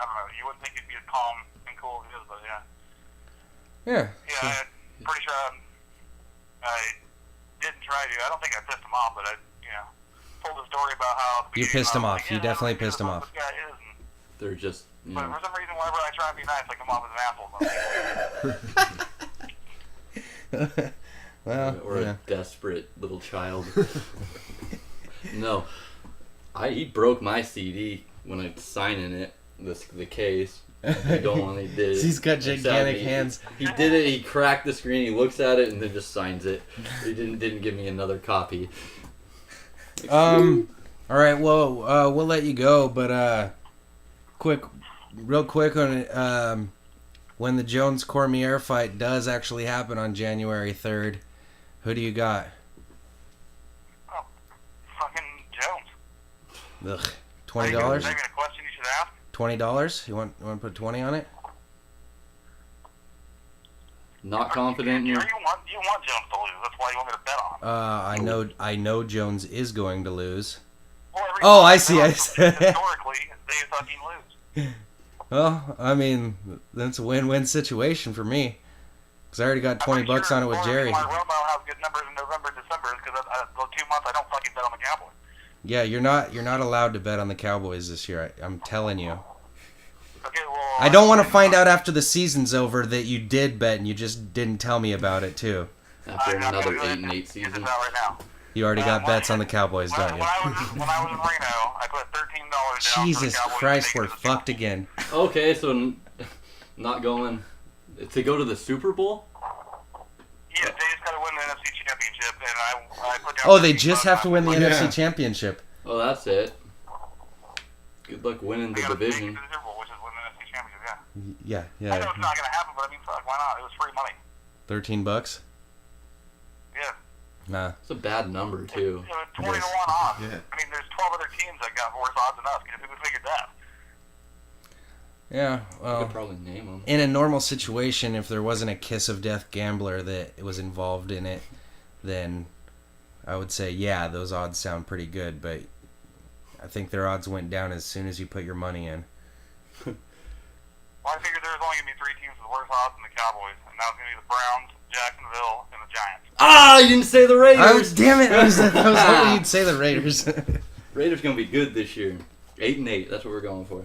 Speaker 6: I don't know, you wouldn't think he'd be as calm and cool as he is, but yeah.
Speaker 1: Yeah.
Speaker 6: Yeah, I'm pretty sure I didn't try to. I don't think I pissed him off, but I, told a story about how.
Speaker 1: You pissed him off. You definitely pissed him off.
Speaker 6: This guy is, and,
Speaker 2: they're just,
Speaker 6: but for some reason, whenever I try and be nice, I come off as an asshole.
Speaker 1: Well,
Speaker 2: or
Speaker 1: yeah.
Speaker 2: a desperate little child. No, he broke my CD when I signing it. The case. He did it.
Speaker 1: He's got gigantic
Speaker 2: Except
Speaker 1: hands.
Speaker 2: He did it. He cracked the screen. He looks at it and then just signs it. He didn't give me another copy.
Speaker 1: All right. Well, we'll let you go, but real quick on it. When the Jones Cormier fight does actually happen on January 3rd, who do you got?
Speaker 6: Oh, fucking Jones.
Speaker 1: Ugh. $20.
Speaker 6: Maybe a question you should ask.
Speaker 1: $20. You want to put 20 on it?
Speaker 2: Not confident in
Speaker 6: You
Speaker 2: you.
Speaker 6: want Jones to lose. That's why you want me to bet on him.
Speaker 1: I know Jones is going to lose.
Speaker 6: Well, every
Speaker 1: Oh,
Speaker 6: time
Speaker 1: I
Speaker 6: they
Speaker 1: see,
Speaker 6: bet
Speaker 1: I
Speaker 6: on
Speaker 1: see.
Speaker 6: something, historically, they fucking lose.
Speaker 1: Well, I mean, that's a win-win situation for me. Because I already got $20 on it with Jerry.
Speaker 6: My Romo has good numbers in November and December because those 2 months I don't fucking bet on the Cowboys.
Speaker 1: Yeah, you're not allowed to bet on the Cowboys this year. I'm telling you.
Speaker 6: Okay, well,
Speaker 1: I don't want to find out after the season's over that you did bet and you just didn't tell me about it too.
Speaker 2: After
Speaker 6: I'm
Speaker 2: another
Speaker 6: gonna
Speaker 2: 8-8
Speaker 6: get
Speaker 2: season.
Speaker 6: this out right now.
Speaker 1: You already got bets on the Cowboys, don't you?
Speaker 6: When I was in Reno, I put $13 down
Speaker 1: Jesus
Speaker 6: for the Cowboys
Speaker 1: Christ,
Speaker 6: to
Speaker 1: we're
Speaker 6: take it to the Super
Speaker 1: fucked again.
Speaker 2: Okay, so not going to go to the Super Bowl.
Speaker 6: Bowl. Yeah, they just got to win the NFC Championship, and I put down.
Speaker 1: Oh, they
Speaker 6: $13
Speaker 1: just have to win the
Speaker 3: Yeah.
Speaker 1: NFC Championship.
Speaker 2: Oh, that's it. Good luck winning
Speaker 6: They
Speaker 2: the
Speaker 6: got to take it to
Speaker 2: division.
Speaker 6: the Super Bowl, which is win the NFC Championship. Yeah.
Speaker 1: Yeah,
Speaker 6: I know
Speaker 1: yeah.
Speaker 6: it's not gonna happen, but I mean, fuck, why not? It was free money.
Speaker 1: $13?
Speaker 6: Yeah.
Speaker 1: Nah.
Speaker 2: It's a bad number too.
Speaker 6: It was 20 to 1 odds.
Speaker 3: Yeah.
Speaker 6: I mean, there's 12 other teams that got worse odds than us. Who figured that?
Speaker 1: Yeah,
Speaker 2: I
Speaker 1: well,
Speaker 2: could probably name them.
Speaker 1: in a normal situation, if there wasn't a kiss of death gambler that was involved in it, then I would say, yeah, those odds sound pretty good, but I think their odds went down as soon as you put your money in.
Speaker 6: Well, I figured there was only gonna be 3 teams with worse odds than the Cowboys, and that was gonna be the Browns, Jacksonville, and the Giants.
Speaker 2: Ah, you didn't say the Raiders.
Speaker 1: Damn it! I was hoping you'd say the Raiders.
Speaker 2: Raiders gonna be good this year. 8-8. That's what we're going for.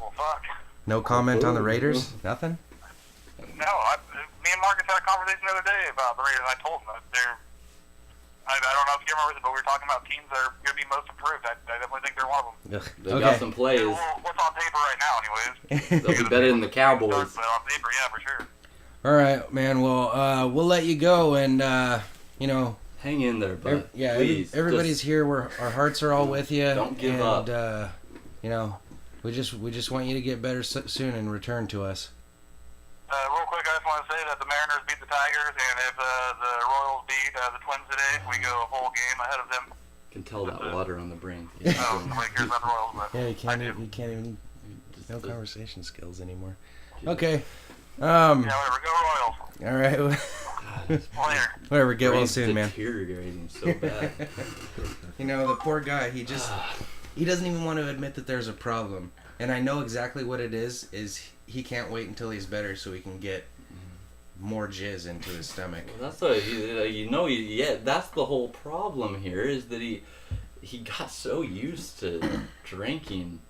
Speaker 6: Well, fuck.
Speaker 1: No comment on the Raiders? Nothing?
Speaker 6: No, me and Marcus had a conversation the other day about the Raiders. I told him that I don't know if you remember, but we were talking about teams that are going to be most improved. I definitely think they're one of them.
Speaker 1: Ugh.
Speaker 2: They got some plays.
Speaker 6: Well, what's on paper right now, anyways?
Speaker 2: They'll be better than the Cowboys.
Speaker 6: But on paper, yeah, for sure.
Speaker 1: All right, man. Well, we'll let you go, and you know,
Speaker 2: Hang in there, bud. Please.
Speaker 1: everybody's here. Our hearts are all with you.
Speaker 2: Don't give up.
Speaker 1: You know, we just want you to get better soon and return to us.
Speaker 6: Real quick, I just want to say that the Mariners beat the Tigers, and if the Royals beat the Twins today, we go a whole game ahead of them.
Speaker 2: Can tell that water on the brain.
Speaker 6: Nobody cares about the Royals, but
Speaker 1: Yeah, you
Speaker 6: I
Speaker 1: can't
Speaker 6: do.
Speaker 1: even no
Speaker 2: the-
Speaker 1: conversation skills anymore. Okay.
Speaker 6: Yeah, whatever. Go Royals.
Speaker 1: All right.
Speaker 6: Later.
Speaker 1: Whatever. Get well
Speaker 2: Brain's
Speaker 1: soon, man.
Speaker 2: deteriorating so bad.
Speaker 1: You know, the poor guy. He doesn't even want to admit that there's a problem. And I know exactly what it is he can't wait until he's better so he can get more jizz into his stomach.
Speaker 2: Well, that's what that's the whole problem here, is that he got so used to drinking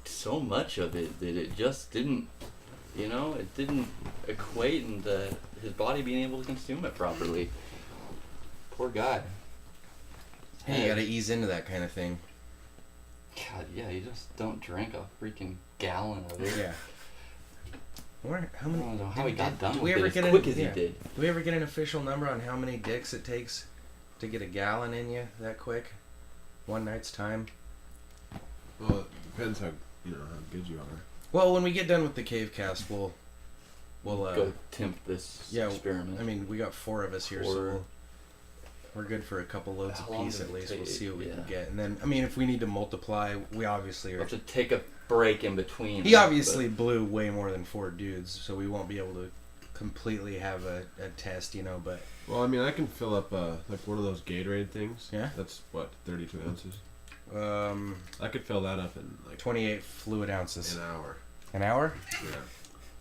Speaker 2: so much of it that it just didn't, it didn't equate into his body being able to consume it properly. Poor guy.
Speaker 1: Hey, you gotta ease into that kind of thing.
Speaker 2: God, yeah, you just don't drink a freaking gallon of it.
Speaker 1: Yeah. How
Speaker 2: I
Speaker 1: many?
Speaker 2: don't know how he got done
Speaker 1: did we
Speaker 2: with
Speaker 1: ever
Speaker 2: it
Speaker 1: get
Speaker 2: as quick as he
Speaker 1: yeah.
Speaker 2: did.
Speaker 1: Do we ever get an official number on how many dicks it takes to get a gallon in you that quick? One night's time?
Speaker 3: Well, it depends how how good you are.
Speaker 1: Well, when we get done with the CaveCast, we'll
Speaker 2: Go tempt this experiment.
Speaker 1: I mean, we got 4 of us here, so we're good for a couple loads
Speaker 2: How long
Speaker 1: apiece
Speaker 2: does
Speaker 1: at
Speaker 2: it
Speaker 1: least.
Speaker 2: take?
Speaker 1: We'll see what we can
Speaker 2: Yeah.
Speaker 1: get, and then I mean, if we need to multiply, we obviously
Speaker 2: We'll
Speaker 1: are.
Speaker 2: have to take a break in between.
Speaker 1: He obviously blew way more than 4 dudes, so we won't be able to completely have a test, But
Speaker 3: Well, I mean, I can fill up like one of those Gatorade things.
Speaker 1: Yeah.
Speaker 3: That's what 32 ounces.
Speaker 1: um,
Speaker 3: I could fill that up in like
Speaker 1: 28 fluid ounces.
Speaker 3: an hour.
Speaker 1: An hour?
Speaker 3: Yeah.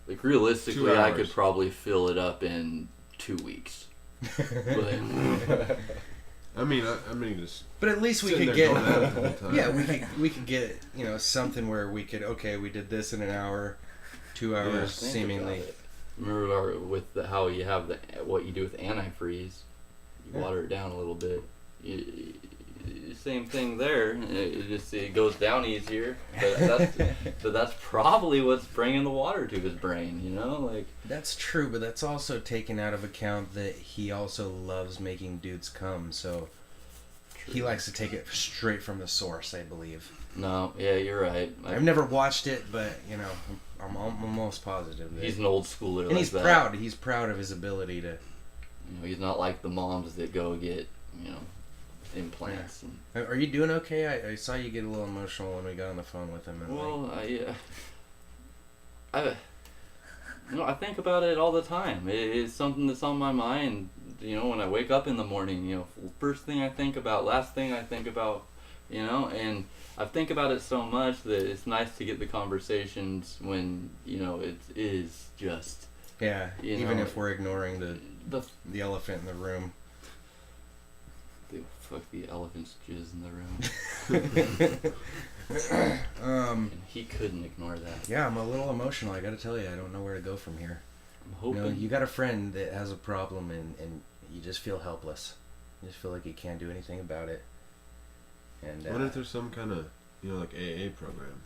Speaker 2: Like realistically,
Speaker 3: 2
Speaker 2: I
Speaker 3: hours.
Speaker 2: could probably fill it up in 2 weeks. But-
Speaker 3: I mean, just
Speaker 1: But at least we
Speaker 3: sitting
Speaker 1: could
Speaker 3: there
Speaker 1: get.
Speaker 3: going at it the whole time.
Speaker 1: Yeah, we could get something where we could we did this in an hour, 2 hours
Speaker 2: Think
Speaker 1: seemingly.
Speaker 2: about it. Remember with how you have what you do with antifreeze, you
Speaker 1: Yeah.
Speaker 2: water it down a little bit. Same thing there. It goes down easier, but that's probably what's bringing the water to his brain. Like
Speaker 1: That's true, but that's also taken out of account that he also loves making dudes come, so he likes to take it straight from the source, I believe.
Speaker 2: no, yeah, you're right.
Speaker 1: I've never watched it, but I'm almost positive. That
Speaker 2: He's an old schooler,
Speaker 1: and
Speaker 2: like
Speaker 1: he's
Speaker 2: that.
Speaker 1: proud. He's proud of his ability to.
Speaker 2: He's not like the moms that go get implants.
Speaker 1: Are you doing okay? I saw you get a little emotional when we got on the phone with him. And
Speaker 2: Well, I think about it all the time. It's something that's on my mind. When I wake up in the morning, first thing I think about, last thing I think about, and I think about it so much that it's nice to get the conversations when, it is just.
Speaker 1: yeah, even if we're ignoring the elephant in the room.
Speaker 2: Fuck the elephant's jizz in the room. And he couldn't ignore that.
Speaker 1: Yeah, I'm a little emotional. I gotta tell you, I don't know where to go from here.
Speaker 2: I'm hoping.
Speaker 1: You got a friend that has a problem, and you just feel helpless. You just feel like you can't do anything about it. And
Speaker 3: I wonder if there's some kind of like AA program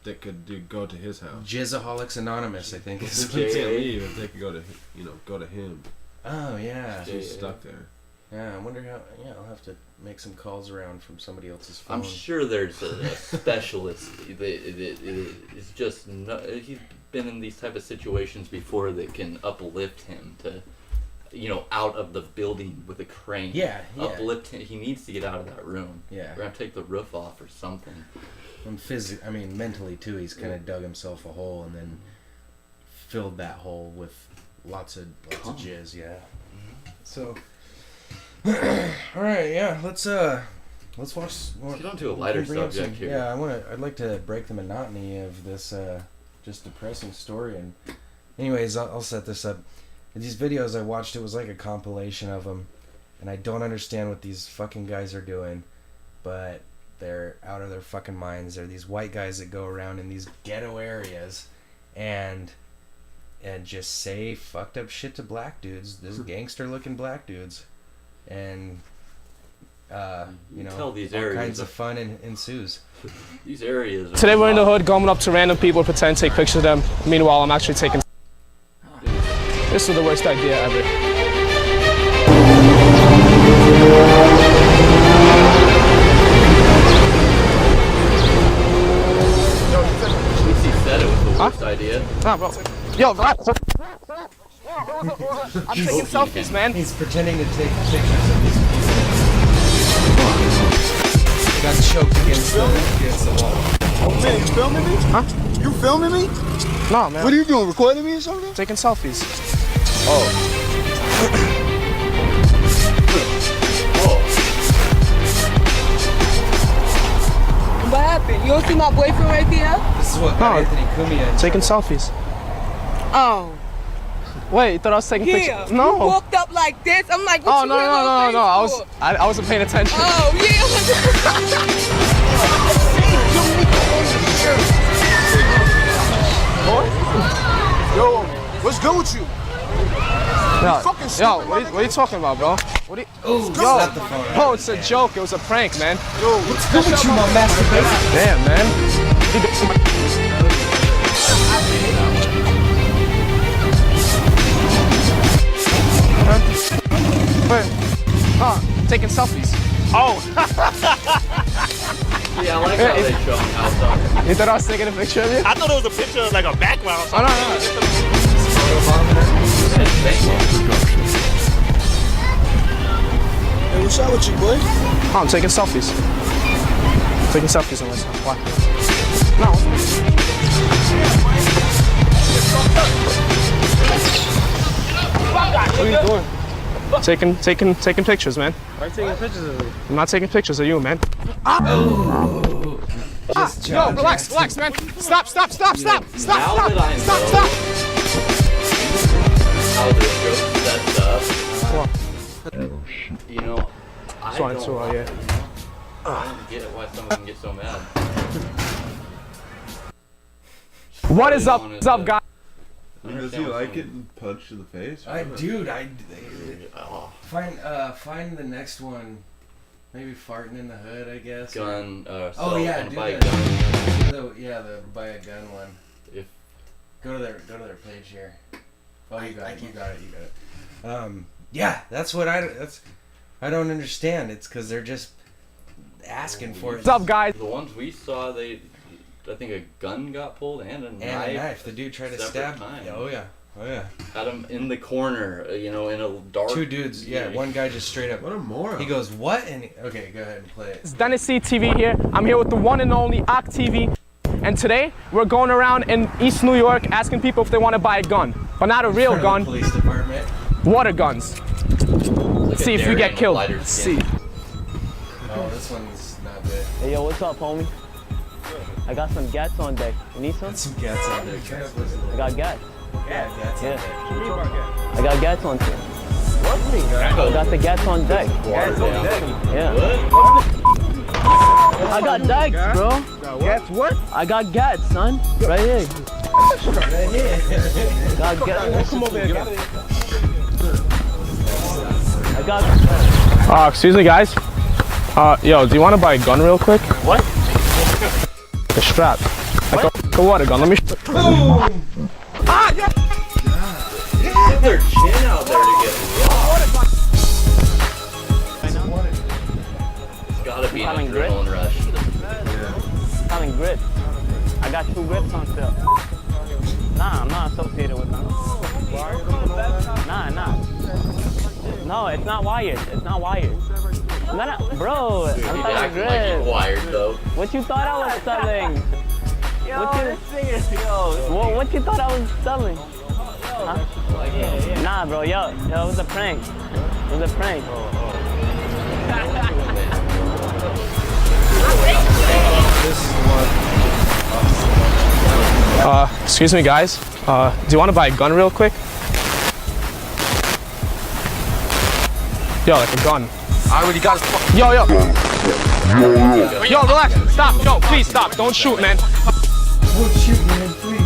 Speaker 3: that could go to his house.
Speaker 1: Jizzaholics Anonymous, I think.
Speaker 3: They
Speaker 1: Is
Speaker 3: can't leave if they could go to him.
Speaker 1: Oh yeah.
Speaker 2: Yeah.
Speaker 3: He's stuck there.
Speaker 1: Yeah, I wonder how. Yeah, I'll have to make some calls around from somebody else's phone.
Speaker 2: I'm sure there's a specialist that is just he's been in these type of situations before that can uplift him to, out of the building with a crane.
Speaker 1: Yeah.
Speaker 2: Uplift him. He needs to get out of that room.
Speaker 1: Yeah.
Speaker 2: We're gonna take the roof off or something.
Speaker 1: And mentally too, he's kind of dug himself a hole and then filled that hole with lots of jizz. Yeah. So. All right, yeah. Let's watch.
Speaker 2: Get on to a lighter
Speaker 1: bring up
Speaker 2: subject here.
Speaker 1: Yeah, I'd like to break the monotony of this just depressing story. And anyways, I'll set this up. These videos I watched, it was like a compilation of them, and I don't understand what these fucking guys are doing, but they're out of their fucking minds. They're these white guys that go around in these ghetto areas, and just say fucked up shit to black dudes. This gangster looking black dudes. And you know,
Speaker 2: Tell these
Speaker 1: all
Speaker 2: areas
Speaker 1: kinds of fun ensues.
Speaker 2: These areas.
Speaker 7: Today we're in the hood, going up to random people, pretend to take pictures of them. Meanwhile, I'm actually taking. This is the worst idea ever.
Speaker 2: He said it was the worst idea.
Speaker 7: Nah, bro. Yo, relax. I'm taking selfies, man.
Speaker 1: He's pretending to take pictures of these people. He got choked against the wall.
Speaker 8: Oh man, you filming me?
Speaker 7: Huh?
Speaker 8: You filming me?
Speaker 7: Nah, man.
Speaker 8: What are you doing? Recording me or something?
Speaker 7: Taking selfies.
Speaker 9: What happened? You don't see my boyfriend right there?
Speaker 1: This is what got Anthony Cumia.
Speaker 7: Taking selfies.
Speaker 9: Oh.
Speaker 7: Wait, you thought I was taking
Speaker 9: Yeah.
Speaker 7: pictures?
Speaker 9: You
Speaker 7: No.
Speaker 9: walked up like this. I'm like, what
Speaker 7: Oh
Speaker 9: you
Speaker 7: no,
Speaker 9: here
Speaker 7: no,
Speaker 9: on
Speaker 7: no, no!
Speaker 9: Facebook?
Speaker 7: I wasn't paying attention.
Speaker 9: Oh yeah.
Speaker 8: Yo, what's good with you? fucking
Speaker 7: Yo,
Speaker 8: stupid,
Speaker 7: what are you talking about, bro? What are you?
Speaker 1: Oh, slap the phone.
Speaker 7: Oh, it's a joke. It was a prank, man.
Speaker 8: Yo, what's good with you, my masturbation?
Speaker 7: Damn, man. Wait. Taking selfies.
Speaker 2: Yeah, I like how they show him outside.
Speaker 7: You thought I was taking a picture of you?
Speaker 5: I thought it was a picture of like a background.
Speaker 7: Oh, no.
Speaker 8: Hey, what's up with you, boy?
Speaker 7: Oh, I'm taking selfies. Taking selfies on myself. Why? No. What are you doing? Taking pictures, man.
Speaker 10: Why are you taking pictures of me?
Speaker 7: I'm not taking pictures of you, man. Yo, relax, man. Stop.
Speaker 2: Now that I know how the joke sets up, you know, I don't get why someone can get so mad.
Speaker 7: What is up? What's up, guys?
Speaker 3: Does he like it and punch to the face?
Speaker 1: Find the next one. Maybe farting in the hood, I guess.
Speaker 2: Gun.
Speaker 1: Oh yeah,
Speaker 2: do
Speaker 1: do
Speaker 2: buy a
Speaker 1: the,
Speaker 2: gun.
Speaker 1: the buy a gun one.
Speaker 2: If
Speaker 1: Go to their page here. Oh, you got it. Yeah, that's what I don't understand. It's because they're just asking for it.
Speaker 7: What's up, guys?
Speaker 2: the ones we saw, I think a gun got pulled and a knife.
Speaker 1: The dude tried to
Speaker 2: Separate
Speaker 1: stab.
Speaker 2: time.
Speaker 1: Oh yeah.
Speaker 2: Had him in the corner, in a dark.
Speaker 1: Two dudes. Yeah, one guy just straight up.
Speaker 3: What a moron.
Speaker 1: He goes, "What?" And okay, go ahead and play it.
Speaker 7: It's Dennis TV here. I'm here with the one and only Ock TV. And today, we're going around in East New York asking people if they want to buy a gun. But not a real gun,
Speaker 1: Police department.
Speaker 7: water guns. Let's see if you get killed. Let's see.
Speaker 1: Oh, this one's not good.
Speaker 10: Hey, yo, what's up, homie? I got some gats on deck. You need some?
Speaker 1: Got some gats on there.
Speaker 10: I got gats.
Speaker 1: Yeah, gats on
Speaker 10: Yeah.
Speaker 1: there.
Speaker 10: I got gats on deck. I got the gats on deck. Yeah. I got dags, bro.
Speaker 8: Gats what?
Speaker 10: I got gats, son. Right here. Got gats.
Speaker 8: Come over here.
Speaker 10: I got.
Speaker 7: Excuse me, guys. Yo, do you want to buy a gun real quick?
Speaker 10: What?
Speaker 7: A strap. Like a water gun. Let me.
Speaker 2: Put their chin out there to get robbed. It's gotta be an
Speaker 10: Having grit?
Speaker 2: adrenaline rush.
Speaker 10: Having grip. I got 2 grips on still. Nah, I'm not associated with them. Nah. No, it's not wired. It's not wired. Bro, I'm
Speaker 2: He's
Speaker 10: selling
Speaker 2: acting like he's
Speaker 10: grip.
Speaker 2: wired though.
Speaker 10: What you thought I was selling? What you thought I was selling? Huh? Nah, bro, yo, it was a prank. It was a prank.
Speaker 7: Excuse me, guys. Do you want to buy a gun real quick? Yo, like a gun.
Speaker 8: I already got it.
Speaker 7: Yo. Yo, relax. Stop. Yo, please stop. Don't shoot, man.
Speaker 1: Don't shoot, man, please.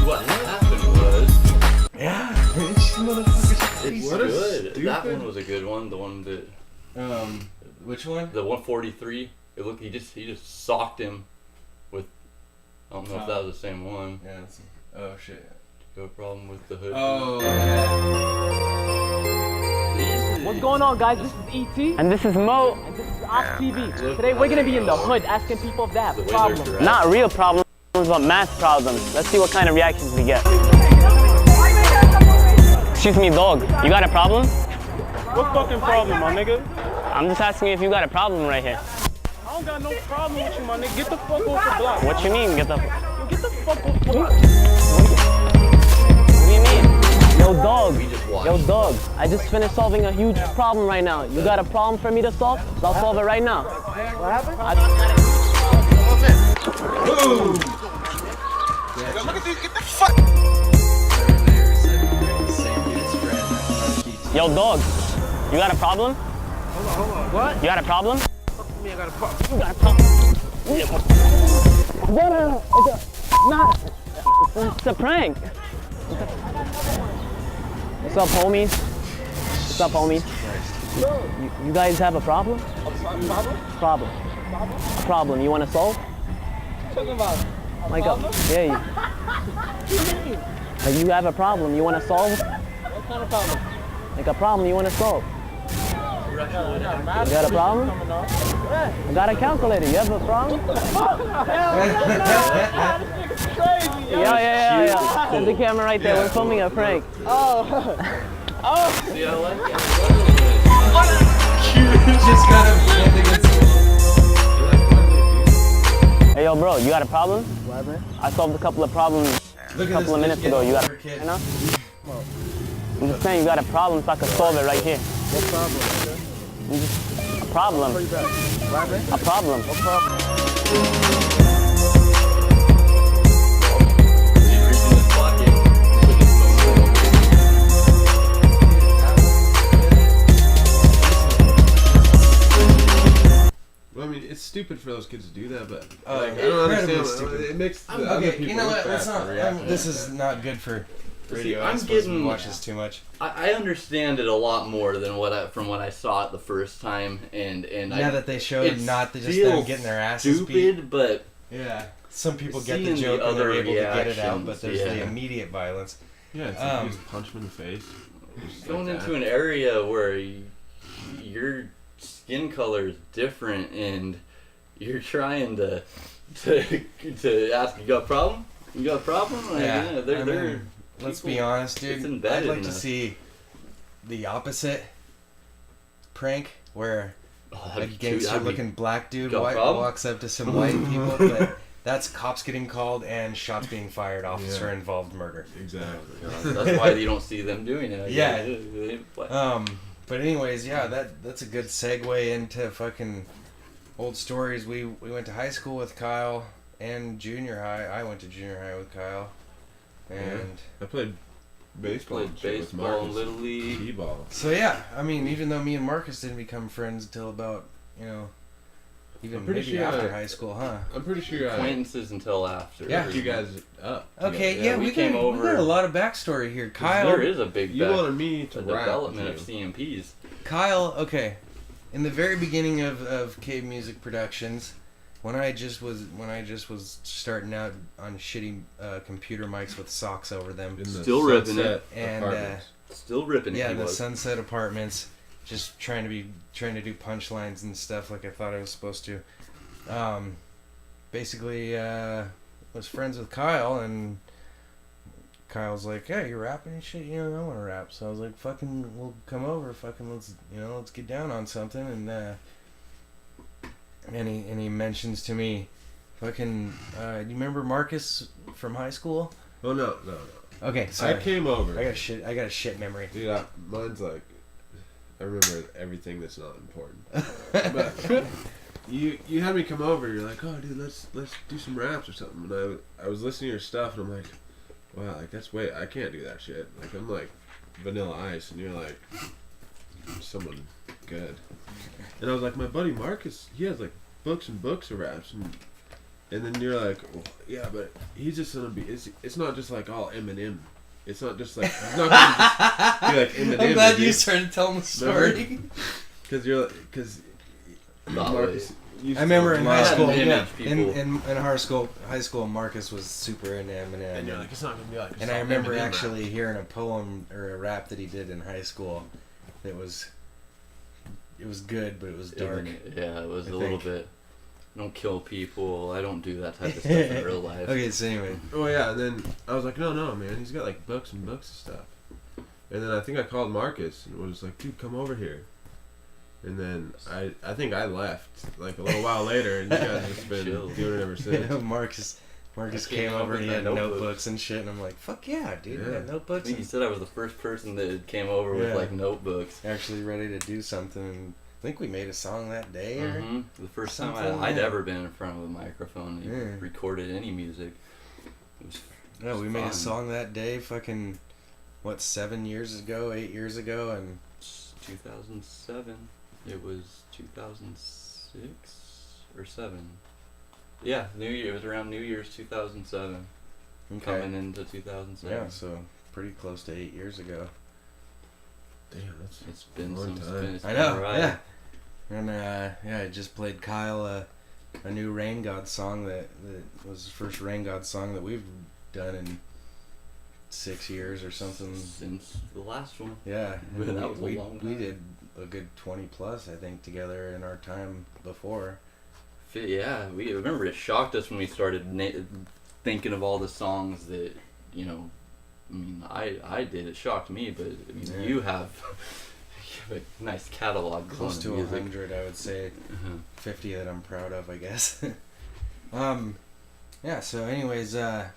Speaker 2: What happened was,
Speaker 1: Motherfuckers.
Speaker 2: it's good. That one was a good one. The one that
Speaker 1: Which one?
Speaker 2: The 143. It looked. He just socked him with. I don't know if that was the same one.
Speaker 1: Yeah. Oh shit.
Speaker 2: You have a problem with the hood?
Speaker 1: Oh yeah.
Speaker 10: What's going on, guys? This is E.T. And this is Mo. And this is Ox TV. Today we're gonna be in the hood asking people if they have problems. Not real problems, but math problems. Let's see what kind of reactions we get. Excuse me, dog. You got a problem?
Speaker 5: What fucking problem, my nigga?
Speaker 10: I'm just asking you if you got a problem right here.
Speaker 5: I don't got no problem with you, my nigga. Get the fuck off the block.
Speaker 10: What you mean, get the
Speaker 5: Get the fuck off the block.
Speaker 10: What do you mean? Yo, dog.
Speaker 2: We just watched.
Speaker 10: Yo, dog. I just finished solving a huge problem right now. You got a problem for me to solve? So I'll solve it right now.
Speaker 5: What happened?
Speaker 8: Boom! Yo, look at these. Get the fuck.
Speaker 10: Yo, dog. You got a problem?
Speaker 5: Hold on. What?
Speaker 10: You got a problem?
Speaker 5: I got a problem.
Speaker 10: You got a problem? No. It's a prank. What's up, homies? What's up, homies? You guys have a problem? Problem. A problem. You want to solve?
Speaker 5: Talking about
Speaker 10: Like yeah. Like you have a problem you want to solve?
Speaker 5: what kind of problem?
Speaker 10: Like a problem you want to solve? You got a problem? I got a calculator. You have a problem? Yeah. There's the camera right there. We're filming a prank.
Speaker 2: See, I like it.
Speaker 1: Just kind of
Speaker 10: Hey, yo, bro, you got a problem? What, man? I solved a couple of problems a couple of minutes ago. You got a problem? I'm just saying you got a problem so I can solve it right here.
Speaker 5: What problem?
Speaker 10: A problem. A problem.
Speaker 5: What problem?
Speaker 3: Well, I mean, it's stupid for those kids to do that, but
Speaker 1: Oh,
Speaker 3: like, I don't
Speaker 1: incredibly
Speaker 3: understand.
Speaker 1: stupid.
Speaker 3: It makes the other
Speaker 1: Okay,
Speaker 3: people
Speaker 1: you know
Speaker 3: look
Speaker 1: what?
Speaker 3: bad
Speaker 1: Let's
Speaker 3: for
Speaker 1: not.
Speaker 3: reacting.
Speaker 1: This is not good for radio.
Speaker 2: I'm
Speaker 1: I suppose we
Speaker 2: getting-
Speaker 1: watch this too much.
Speaker 2: I understand it a lot more than from what I saw it the first time, and
Speaker 1: Now that they showed
Speaker 2: it's
Speaker 1: not just
Speaker 2: still
Speaker 1: them getting their asses beat.
Speaker 2: stupid, but
Speaker 1: Yeah. Some people get the
Speaker 2: seeing the
Speaker 1: joke and they're
Speaker 2: other
Speaker 1: able to get it out,
Speaker 2: reactions,
Speaker 1: but there's the
Speaker 2: yeah.
Speaker 1: immediate violence.
Speaker 3: Yeah, it's like you just punch them in the face. Just
Speaker 2: going
Speaker 3: like
Speaker 2: into
Speaker 3: that.
Speaker 2: an area where your skin color is different and you're trying to ask, you got a problem? You got a problem? Like,
Speaker 1: Yeah,
Speaker 2: they're
Speaker 1: let's
Speaker 2: people-
Speaker 1: be honest,
Speaker 2: it's
Speaker 1: dude.
Speaker 2: embedded
Speaker 1: I'd like
Speaker 2: in
Speaker 1: to
Speaker 2: us.
Speaker 1: see the opposite prank where
Speaker 2: Oh,
Speaker 1: a
Speaker 2: that'd be
Speaker 1: gangster
Speaker 2: that'd be-
Speaker 1: looking black dude
Speaker 2: got a problem?
Speaker 1: walks up to some white people, but that's cops getting called and shots being fired, officer involved murder.
Speaker 3: Exactly.
Speaker 2: That's why you don't see them doing it.
Speaker 1: Yeah.
Speaker 2: But
Speaker 1: But anyways, yeah, that's a good segue into fucking old stories. We went to high school with Kyle and junior high. I went to junior high with Kyle, and
Speaker 3: I played baseball.
Speaker 2: played
Speaker 3: and shit with
Speaker 2: baseball,
Speaker 3: Marcus.
Speaker 2: little league.
Speaker 3: T-ball.
Speaker 1: so yeah. I mean, even though me and Marcus didn't become friends until about even
Speaker 3: I'm pretty
Speaker 1: maybe
Speaker 3: sure
Speaker 1: after
Speaker 3: I-
Speaker 1: high school, huh?
Speaker 3: I'm pretty sure I
Speaker 2: Acquaintances until after.
Speaker 1: Yeah.
Speaker 3: hooked you guys up.
Speaker 1: Okay,
Speaker 3: together.
Speaker 1: yeah,
Speaker 2: we
Speaker 1: we
Speaker 2: came
Speaker 1: got
Speaker 2: over-
Speaker 1: a lot of backstory here.
Speaker 2: 'Cause
Speaker 1: Kyle,
Speaker 2: there is a big
Speaker 3: You wanted me to rap
Speaker 2: development
Speaker 3: with
Speaker 2: of
Speaker 3: you.
Speaker 2: CMPs.
Speaker 1: Kyle, okay. In the very beginning of Cave Music Productions, when I just was starting out on shitty computer mics with socks over them,
Speaker 3: In the
Speaker 2: Still ripping
Speaker 3: Sunset
Speaker 1: And,
Speaker 3: Apartments.
Speaker 2: Still ripping it.
Speaker 1: yeah,
Speaker 2: he
Speaker 1: the
Speaker 2: was.
Speaker 1: Sunset Apartments, just trying to do punchlines and stuff like I thought I was supposed to. Basically, was friends with Kyle, and Kyle's like, "Hey, you're rapping and shit. I want to rap." So I was like, "Fucking, we'll come over. Fucking, let's get down on something." And he mentions to me, "Fucking, you remember Marcus from high school?"
Speaker 3: Oh no.
Speaker 1: Okay, sorry.
Speaker 3: I came over.
Speaker 1: I got a shit memory.
Speaker 3: Dude, mine's like, I remember everything that's not important. But you had me come over. You're like, oh, dude, let's do some raps or something. And I was listening to your stuff, and I'm like, wow, like I can't do that shit. Like I'm like Vanilla Ice, and you're like someone good. And I was like, my buddy Marcus, he has like books and books of raps, and then you're like, well, yeah, but he's just gonna be. It's not just like all Eminem. It's not just like he's not gonna just be like Eminem.
Speaker 1: I'm glad you started telling the story.
Speaker 3: Because
Speaker 2: thought
Speaker 3: Marcus used
Speaker 1: I remember
Speaker 3: to
Speaker 1: in
Speaker 3: love
Speaker 1: high school,
Speaker 2: image
Speaker 1: yeah,
Speaker 2: people.
Speaker 1: in high school, Marcus was super into Eminem.
Speaker 3: And you're like, it's not gonna be like.
Speaker 1: And I remember actually hearing a poem or a rap that he did in high school. It was good, but it was dark.
Speaker 2: It was
Speaker 1: I
Speaker 2: a little
Speaker 1: think.
Speaker 2: bit. Don't kill people. I don't do that type of stuff in real life.
Speaker 1: Okay, so anyway,
Speaker 3: Oh yeah, and then I was like, no, man, he's got like books and books and stuff. And then I think I called Marcus and was like, dude, come over here. And then I think I left like a little while later, and you guys have just been
Speaker 2: Chill.
Speaker 3: doing it ever since.
Speaker 1: Marcus came over and he had notebooks and shit, and I'm like, fuck yeah, dude, you
Speaker 3: Yeah.
Speaker 1: got
Speaker 2: I
Speaker 1: notebooks.
Speaker 2: think you
Speaker 1: And
Speaker 2: said I was the first person that came over with
Speaker 1: Yeah.
Speaker 2: like notebooks.
Speaker 1: actually ready to do something. And I think we made a song that day. Or
Speaker 2: The first time
Speaker 1: Something,
Speaker 2: I'd
Speaker 1: yeah.
Speaker 2: ever been in front of a microphone and
Speaker 1: Yeah.
Speaker 2: recorded any music. It was
Speaker 1: Yeah, we made a
Speaker 2: fun.
Speaker 1: song that day. Fucking what, 8 years ago, and
Speaker 2: 2007. It was 2006 or 7. Yeah, New Year. It was around New Year's 2007.
Speaker 1: okay,
Speaker 2: Coming into 2007.
Speaker 1: yeah, so pretty close to 8 years ago.
Speaker 3: Damn, that's
Speaker 2: It's been
Speaker 3: Long
Speaker 2: some.
Speaker 3: time.
Speaker 2: It's
Speaker 1: I
Speaker 2: been
Speaker 1: know,
Speaker 2: a ride.
Speaker 1: yeah. And yeah, I just played Kyle a new Rain God song that was the first Rain God song that we've done in 6 years or something.
Speaker 2: Since the last one.
Speaker 1: Yeah,
Speaker 2: That
Speaker 1: and
Speaker 2: was a
Speaker 1: we
Speaker 2: long time.
Speaker 1: did a good 20 plus, I think, together in our time before.
Speaker 2: Yeah, we remember it shocked us when we started thinking of all the songs that, you know, I mean, I did. It shocked me, but I mean,
Speaker 1: Yeah.
Speaker 2: you have a nice catalog.
Speaker 1: Close to
Speaker 2: of music.
Speaker 1: 100, I would say.
Speaker 2: Uh-huh.
Speaker 1: 50 that I'm proud of, I guess. Yeah, so anyways,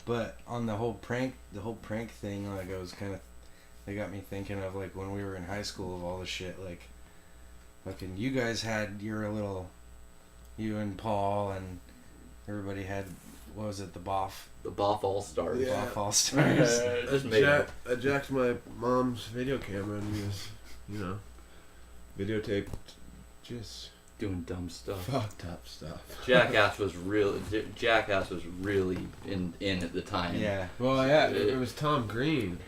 Speaker 1: but on the whole prank thing, like, I was kind of, it got me thinking of, like, when we were in high school, of all the shit, like, fucking, you guys had your little, you and Paul and everybody had, what was it, the Boff
Speaker 2: All Stars.
Speaker 3: Yeah.
Speaker 1: Boff All Stars.
Speaker 2: Just made
Speaker 3: I jacked my mom's video camera and we just, videotaped just
Speaker 2: doing dumb stuff.
Speaker 3: fucked up stuff.
Speaker 2: Jackass was really in at the time.
Speaker 1: Yeah.
Speaker 3: Well, yeah, it was Tom Green.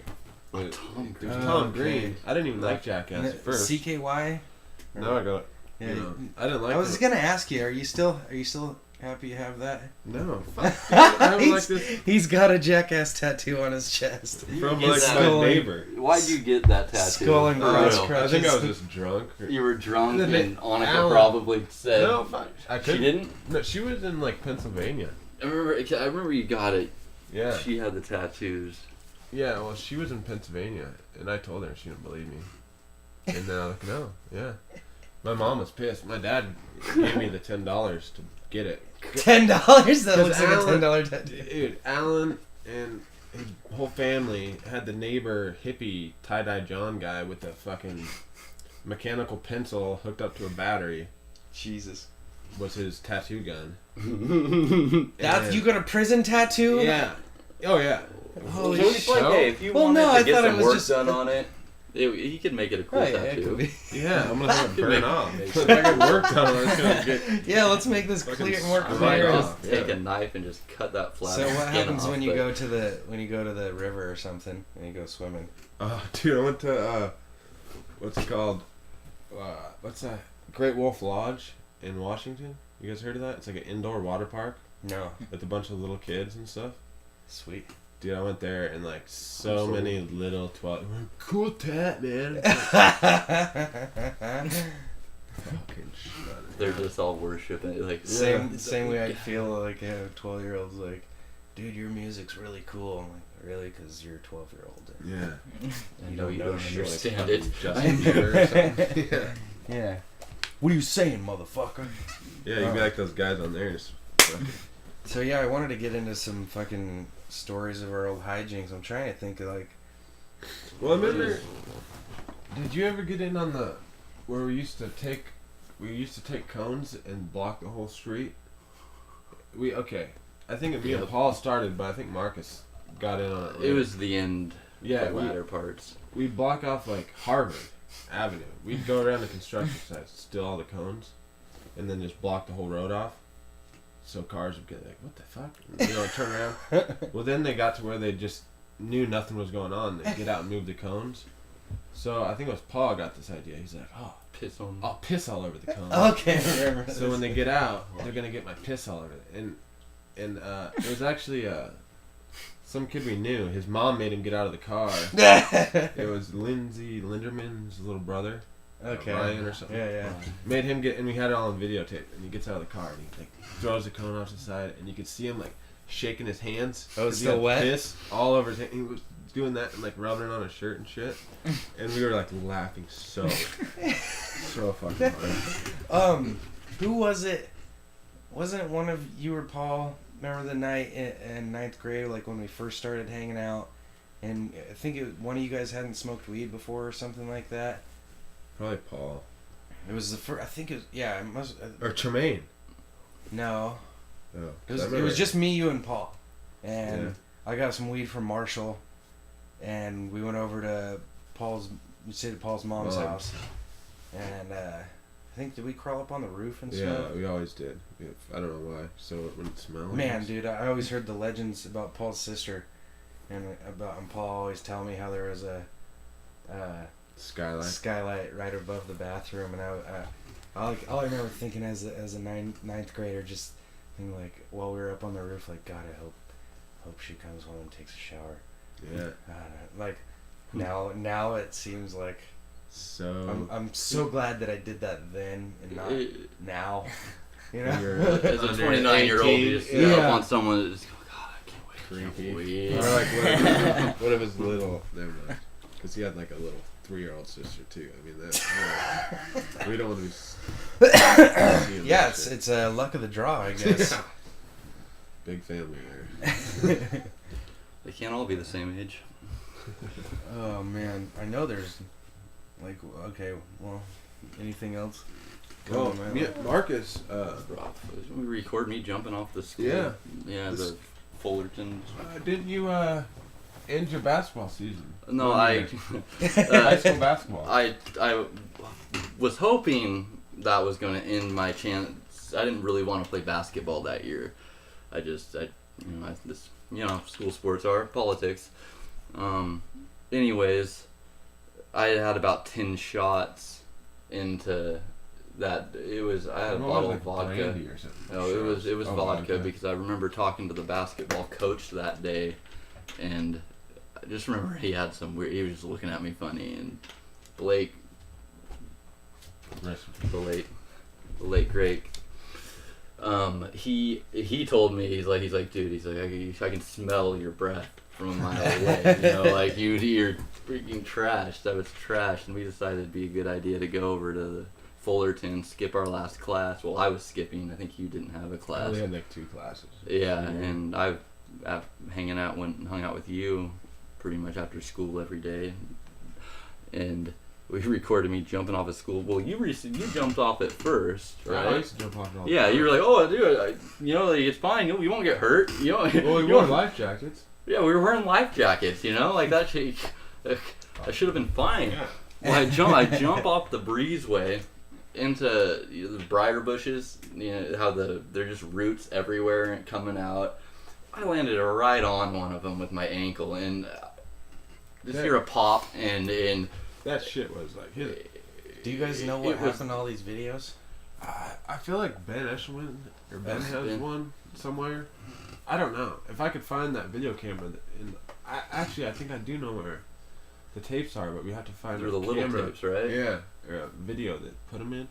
Speaker 2: Oh, Tom
Speaker 3: It was
Speaker 2: Green.
Speaker 3: Tom
Speaker 1: okay.
Speaker 3: Green. I didn't even like Jackass at first.
Speaker 1: CKY?
Speaker 3: Now I go,
Speaker 1: Yeah.
Speaker 3: I didn't like
Speaker 1: I was
Speaker 3: it.
Speaker 1: gonna ask you, are you still happy you have that?
Speaker 3: No, fuck. Dude, I don't like this
Speaker 1: He's got a Jackass tattoo on his chest.
Speaker 3: from
Speaker 2: Get
Speaker 3: like
Speaker 2: that.
Speaker 3: my neighbor.
Speaker 2: Why'd you get that tattoo?
Speaker 1: Skull and
Speaker 2: For
Speaker 1: cross
Speaker 2: real.
Speaker 1: crutches.
Speaker 3: I think I was just drunk.
Speaker 2: You were drunk
Speaker 3: And then
Speaker 2: and Annika
Speaker 3: Alan-
Speaker 2: probably said
Speaker 3: No, fuck. I
Speaker 2: she
Speaker 3: couldn't.
Speaker 2: didn't.
Speaker 3: No, she was in like Pennsylvania.
Speaker 2: I remember you got it.
Speaker 3: Yeah.
Speaker 2: She had the tattoos.
Speaker 3: Yeah, well, she was in Pennsylvania, and I told her she didn't believe me. And then I was like, no, yeah. My mom was pissed. My dad gave me the $10 to get it.
Speaker 1: $10? That
Speaker 3: 'Cause
Speaker 1: looks like a
Speaker 3: Alan-
Speaker 1: $10 tattoo.
Speaker 3: Dude, Alan and his whole family had the neighbor hippie tie-dye John guy with a fucking mechanical pencil hooked up to a battery
Speaker 1: Jesus.
Speaker 3: was his tattoo gun.
Speaker 1: That's,
Speaker 3: And-
Speaker 1: you got a prison tattoo?
Speaker 3: Yeah. Oh, yeah.
Speaker 1: Holy
Speaker 2: So it's like,
Speaker 3: shit.
Speaker 2: hey, if you
Speaker 1: Well,
Speaker 2: wanted
Speaker 1: no,
Speaker 2: to
Speaker 1: I
Speaker 2: get
Speaker 1: thought it
Speaker 2: some
Speaker 1: was
Speaker 2: work
Speaker 1: just-
Speaker 2: done on it, he could make it a cool
Speaker 1: Oh, yeah, it
Speaker 2: tattoo.
Speaker 1: could be.
Speaker 3: Yeah, I'm gonna have it
Speaker 2: Could
Speaker 3: burn
Speaker 2: make-
Speaker 3: off.
Speaker 2: make-
Speaker 3: If I get work done on it, it's gonna get...
Speaker 1: Yeah, let's make this
Speaker 3: Fucking
Speaker 1: clear, more
Speaker 3: screw
Speaker 1: clear.
Speaker 3: it
Speaker 2: Just
Speaker 3: off.
Speaker 2: take
Speaker 3: Yeah.
Speaker 2: a knife and just cut that flat.
Speaker 1: So what
Speaker 2: skin
Speaker 1: happens
Speaker 2: off,
Speaker 1: when you
Speaker 2: but-
Speaker 1: go to the river or something and you go swimming?
Speaker 3: Dude, I went to, what's it called? What's that? Great Wolf Lodge in Washington. You guys heard of that? It's like an indoor water park
Speaker 1: No.
Speaker 3: with a bunch of little kids and stuff.
Speaker 1: Sweet.
Speaker 3: Dude, I went there and like so many little 12. Cool tat, man. Fucking shut it.
Speaker 2: They're just all worshiping it, like
Speaker 1: Same way I'd feel like 12-year-olds like, dude, your music's really cool. I'm like, really? Because you're a 12-year-old.
Speaker 3: Yeah.
Speaker 2: I know you don't
Speaker 3: and you're like
Speaker 2: understand it.
Speaker 3: fucking Justin Bieber or something. Yeah.
Speaker 1: Yeah. What are you saying, motherfucker?
Speaker 3: Yeah, you'd be like those guys on there. Just fucking...
Speaker 1: So yeah, I wanted to get into some fucking stories of our old hijinks. I'm trying to think of like.
Speaker 3: Well, I remember. Did you ever get in on the where we used to take cones and block the whole street? I think me and Paul started, but I think Marcus got in on it.
Speaker 2: It
Speaker 3: later.
Speaker 2: was the end.
Speaker 3: Yeah,
Speaker 2: the latter parts.
Speaker 3: We'd block off like Harvard Avenue. We'd go around the construction sites, steal all the cones, and then just block the whole road off. So cars would get like, what the fuck? And, turn around. Well, then they got to where they just knew nothing was going on. They'd get out and move the cones. So I think it was Paul got this idea. He's like, oh,
Speaker 2: Piss on.
Speaker 3: I'll piss all over the cone.
Speaker 1: Okay, remember.
Speaker 3: So when they get out, they're gonna get my piss all over it. And it was actually some kid we knew. His mom made him get out of the car. It was Lindsay Linderman's little brother.
Speaker 1: Okay.
Speaker 3: Ryan or something.
Speaker 1: Yeah.
Speaker 3: Made him get, and we had it all on videotape. And he gets out of the car and he like throws the cone off to the side, and you could see him like shaking his hands.
Speaker 1: Oh, it's
Speaker 3: 'cause he
Speaker 1: still
Speaker 3: had
Speaker 1: wet?
Speaker 3: Piss all over his hand. He was doing that and like rubbing it on his shirt and shit. And we were like laughing so fucking hard.
Speaker 1: Who was it? Wasn't it one of you or Paul? Remember the night in 9th grade, like when we first started hanging out, and I think one of you guys hadn't smoked weed before or something like that.
Speaker 3: Probably Paul.
Speaker 1: It was the first. I think it was. Yeah, it must.
Speaker 3: Or Tremaine.
Speaker 1: No.
Speaker 3: Oh,
Speaker 1: It was just me, you, and Paul, and I got some weed from Marshall, and we went over to Paul's mom's house, and I think, did we crawl up on the roof and smoke?
Speaker 3: Yeah, we always did. I don't know why. So it wouldn't smell.
Speaker 1: Man, dude, I always heard the legends about Paul's sister, and Paul always tell me how there was a skylight right above the bathroom, and all I remember thinking as a ninth grader, just thinking like while we were up on the roof, like, God, I hope she comes home and takes a shower.
Speaker 3: Yeah.
Speaker 1: Like now it seems like.
Speaker 3: So
Speaker 1: I'm so glad that I did that then and not now. You know,
Speaker 2: as a 29-year-old, you just up on someone that's just, God, I can't wait.
Speaker 3: Or like one of his little, never mind, because he had like a little 3-year-old sister too. I mean, that we don't want to be.
Speaker 1: Yeah, it's a luck of the draw, I guess.
Speaker 3: Big family there.
Speaker 2: They can't all be the same age.
Speaker 1: Oh man, I know there's. Like, okay, well, anything else?
Speaker 3: Well, Marcus,
Speaker 2: we record me jumping off the school.
Speaker 3: Yeah.
Speaker 2: Yeah, the Fullerton.
Speaker 3: Didn't you end your basketball season?
Speaker 2: No,
Speaker 3: high school basketball.
Speaker 2: I was hoping that was going to end my chance. I didn't really want to play basketball that year. School sports are politics. Anyways, I had about 10 shots into that. I had a bottle of vodka.
Speaker 3: Or something.
Speaker 2: No, it was vodka because I remember talking to the basketball coach that day, and I just remember he had some weird. He was just looking at me funny, and Blake, the late great. He told me he's like dude, I can smell your breath from a mile away. You know, like you're freaking trashed. I was trashed, and we decided it'd be a good idea to go over to Fullerton, skip our last class. Well, I was skipping. I think you didn't have a class.
Speaker 3: I only had like 2 classes.
Speaker 2: Yeah, and I hung out with you pretty much after school every day, and we recorded me jumping off of school. Well, you jumped off at first, right?
Speaker 3: I used to jump off all the
Speaker 2: yeah,
Speaker 3: time.
Speaker 2: you were like, oh, dude, it's fine. You won't get hurt.
Speaker 3: Well, we wore life jackets.
Speaker 2: Yeah, we were wearing life jackets. Like that shit. I should have been fine. Yeah. Well, I jump off the breezeway into the briar bushes. How they're just roots everywhere and coming out. I landed right on one of them with my ankle, and just hear a pop, and
Speaker 3: that shit was like hit.
Speaker 1: Do you guys know what happened to all these videos?
Speaker 3: I feel like Ben Eshwin or Ben has one somewhere. I don't know if I could find that video camera. I think I do know where the tapes are, but we have to find
Speaker 2: the little
Speaker 3: camera.
Speaker 2: tapes, right?
Speaker 3: Yeah, or a video that put them in.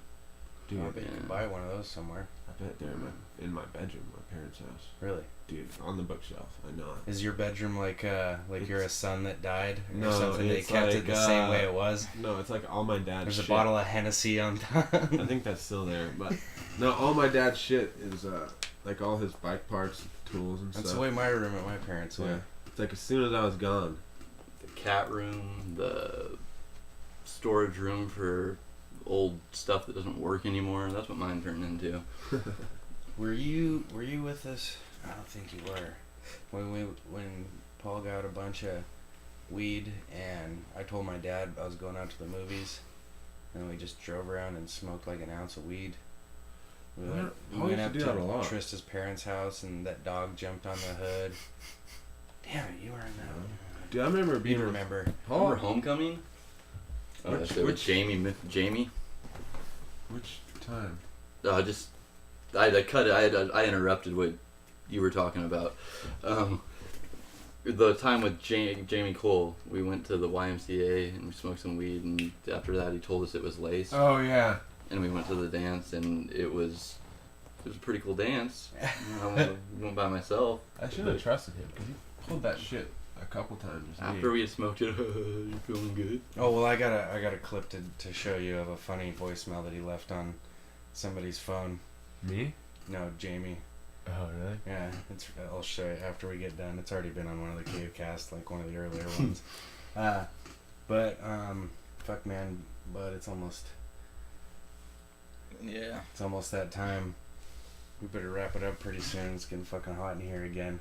Speaker 1: Dude, I bet you could buy one of those somewhere.
Speaker 3: I bet they're in my bedroom, my parents' house.
Speaker 1: Really?
Speaker 3: Dude, on the bookshelf. I know.
Speaker 1: Is your bedroom like you're a son that died or
Speaker 3: no,
Speaker 1: something? They kept it the same way it was.
Speaker 3: No, it's like all my dad's.
Speaker 1: There's
Speaker 3: shit.
Speaker 1: A bottle of Hennessy on top.
Speaker 3: I think that's still there, but no, all my dad's shit is like all his bike parts, tools, and stuff.
Speaker 1: That's the way my room at my parents' went.
Speaker 3: Yeah. It's like as soon as I was gone.
Speaker 2: The cat room, the storage room for old stuff that doesn't work anymore. That's what mine turned into.
Speaker 1: Were you with us? I don't think you were. When Paul got a bunch of weed, and I told my dad I was going out to the movies, and we just drove around and smoked like an ounce of weed. We went up to Trista's parents' house, and that dog jumped on the hood. Damn it, you were in that.
Speaker 3: Dude, I remember being.
Speaker 1: You remember?
Speaker 2: Paul? Remember Homecoming? Which Jamie?
Speaker 3: Which time?
Speaker 2: I cut it. I interrupted what you were talking about. The time with Jamie Cole, we went to the YMCA and we smoked some weed, and after that he told us it was lace.
Speaker 3: Oh yeah.
Speaker 2: And we went to the dance, and it was a pretty cool dance. I went by myself.
Speaker 3: I should have trusted him because he pulled that shit a couple times.
Speaker 2: After we had smoked it, you feeling good?
Speaker 1: Oh well, I got a clip to show you of a funny voicemail that he left on somebody's phone.
Speaker 3: Me?
Speaker 1: No, Jamie.
Speaker 3: Oh really?
Speaker 1: Yeah, I'll show you after we get done. It's already been on one of the CaveCasts, like one of the earlier ones. Fuck man, but it's almost that time. We better wrap it up pretty soon. It's getting fucking hot in here again.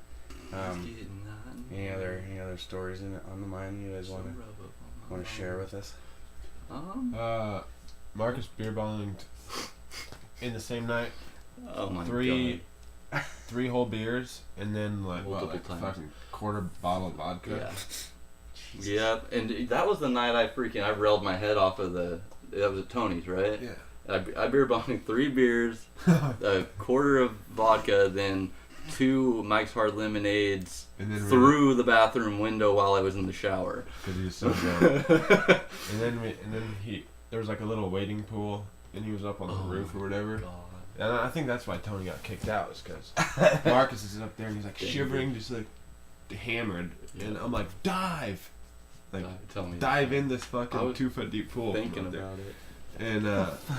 Speaker 1: Any other stories on the mind you guys want to share with us?
Speaker 3: Marcus beerballing in the same night.
Speaker 2: Oh my god.
Speaker 3: 3 whole beers and then fucking quarter bottle of vodka.
Speaker 2: Yeah. And that was the night I railed my head off of that was at Tony's, right?
Speaker 3: Yeah.
Speaker 2: I beer bombed 3 beers, a quarter of vodka, then 2 Mike's Hard Lemonades through the bathroom window while I was in the shower.
Speaker 3: Because he was so drunk. and then there was like a little waiting pool, and he was up on the roof or whatever. God. And I think that's why Tony got kicked out, is because Marcus is up there and he's like shivering, just like hammered, and I'm like, dive in this fucking 2-foot deep pool.
Speaker 2: Thinking about it.
Speaker 3: And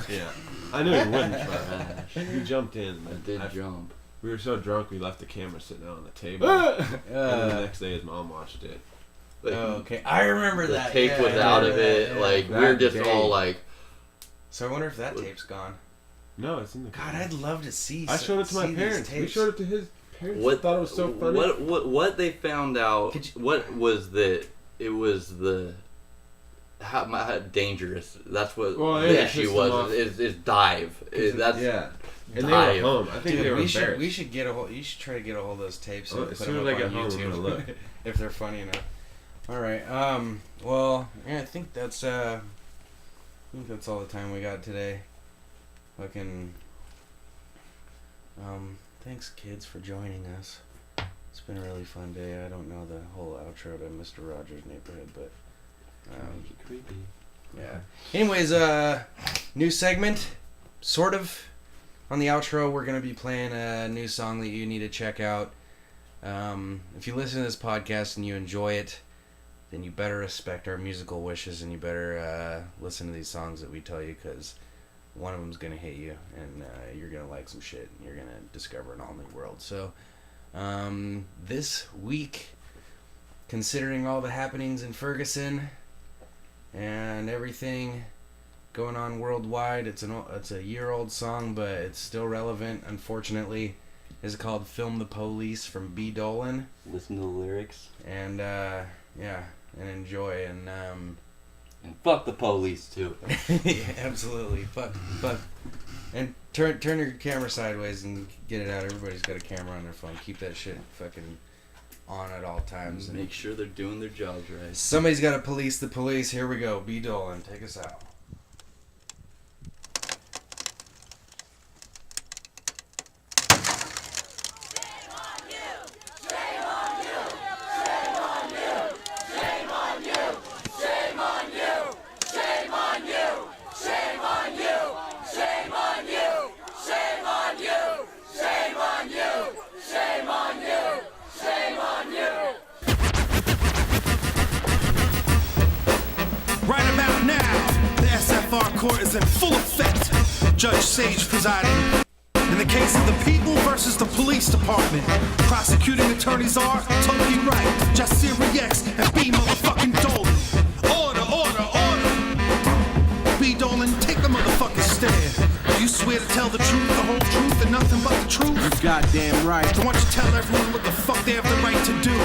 Speaker 3: yeah, I knew he wouldn't, but he jumped in.
Speaker 2: I did jump.
Speaker 3: We were so drunk we left the camera sitting out on the table. And then the next day his mom watched it.
Speaker 1: Okay, I remember
Speaker 2: the
Speaker 1: that.
Speaker 2: tape was out of it. Like we're just all like.
Speaker 1: So I wonder if that tape's gone.
Speaker 3: No, it's in the.
Speaker 1: God, I'd love to see.
Speaker 3: I showed it to my parents. We showed it to his parents. I thought it was so funny.
Speaker 2: What they found out? What was that? It was the. How dangerous? That's what the issue was. Is dive? That's
Speaker 3: yeah. And they were home. I think they were embarrassed.
Speaker 1: We should get a hold. You should try to get a hold of those tapes and
Speaker 3: as
Speaker 1: put
Speaker 3: soon
Speaker 1: them
Speaker 3: as
Speaker 1: up
Speaker 3: I
Speaker 1: on
Speaker 3: get home,
Speaker 1: YouTube.
Speaker 3: I'm gonna look
Speaker 1: if they're funny enough. All right. Well, yeah, I think that's all the time we got today. Fucking. Thanks, kids, for joining us. It's been a really fun day. I don't know the whole outro to Mr. Rogers' Neighborhood, but.
Speaker 2: Creepy.
Speaker 1: Yeah. Anyways, new segment, sort of. On the outro, we're gonna be playing a new song that you need to check out. If you listen to this podcast and you enjoy it, then you better respect our musical wishes and you better listen to these songs that we tell you, because one of them's gonna hit you and you're gonna like some shit and you're gonna discover an all new world. So, this week, considering all the happenings in Ferguson and everything going on worldwide, it's a year-old song, but it's still relevant, unfortunately. It's called "Film the Police" from B-Dolan.
Speaker 2: Listen to the lyrics.
Speaker 1: And and enjoy, and
Speaker 2: fuck the police too.
Speaker 1: Yeah, absolutely. Fuck. And turn your camera sideways and get it out. Everybody's got a camera on their phone. Keep that shit fucking on at all times.
Speaker 2: Make sure they're doing their jobs right.
Speaker 1: Somebody's got to police the police. Here we go. B-Dolan, take us out.
Speaker 11: Court is in full effect. Judge Sage presiding. In the case of the people versus the police department, prosecuting attorneys are Toki Wright, Jasiri X, and B motherfucking Dolan. Order, order, order. B Dolan, take the motherfucking stand. You swear to tell the truth, the whole truth, and nothing but the truth?
Speaker 8: You're goddamn right.
Speaker 11: So why don't you tell everyone what the fuck they have the right to do?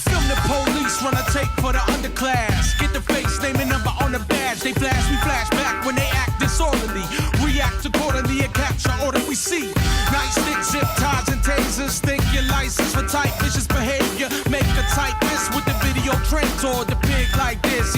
Speaker 12: Film the police, run a tape for the underclass. Get the face, name and number on the badge. They flash, we flash back when they act disorderly. React accordingly and capture all that we see. Nightsticks, zip ties, and tasers. Think your license for tight vicious behavior. Make a tight list with the video trends or the pig like this.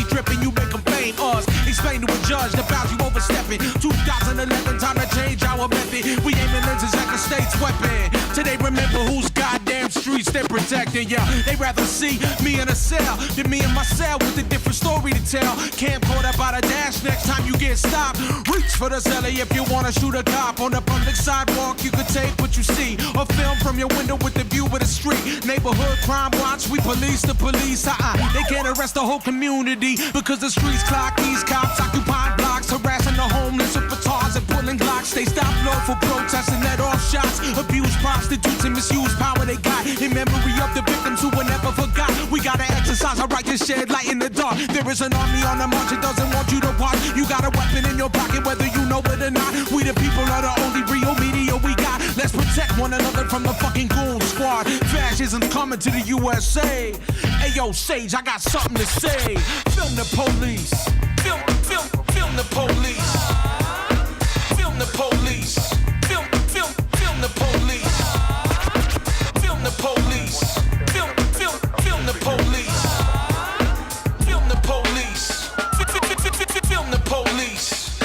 Speaker 12: judge the bounds you overstepping. 2011, time to change our method. We aiming lenses at the state's weapon. Today, remember whose goddamn streets they're protecting. Yeah, they rather see me in a cell than me in my cell with a different story to tell. Camcorder by the dash next time you get stopped. Reach for the celly if you wanna shoot a cop on the public sidewalk. You could take what you see or film from your window with the view of the street. Neighborhood crime watch, we police the police. They can't arrest the whole community because the streets clock. These cops occupying blocks, harassing the homeless with batons and pulling glocks. They stop law for protests and let off shots. Abuse prostitutes and misuse power they got in memory of the victims who were never forgot. We gotta exercise our right to shed light in the dark. There is an army on the march, it doesn't want you to watch. You got a weapon in your pocket, whether you know it or not. We the people are the only real media we got. Let's protect one another from the fucking goon squad. Fascism's coming to the USA. Ayo, Sage, I got something to say. Film the police. Film the police. Film the police. Film the police. Film the police. Film the police. Film the police. Film the police.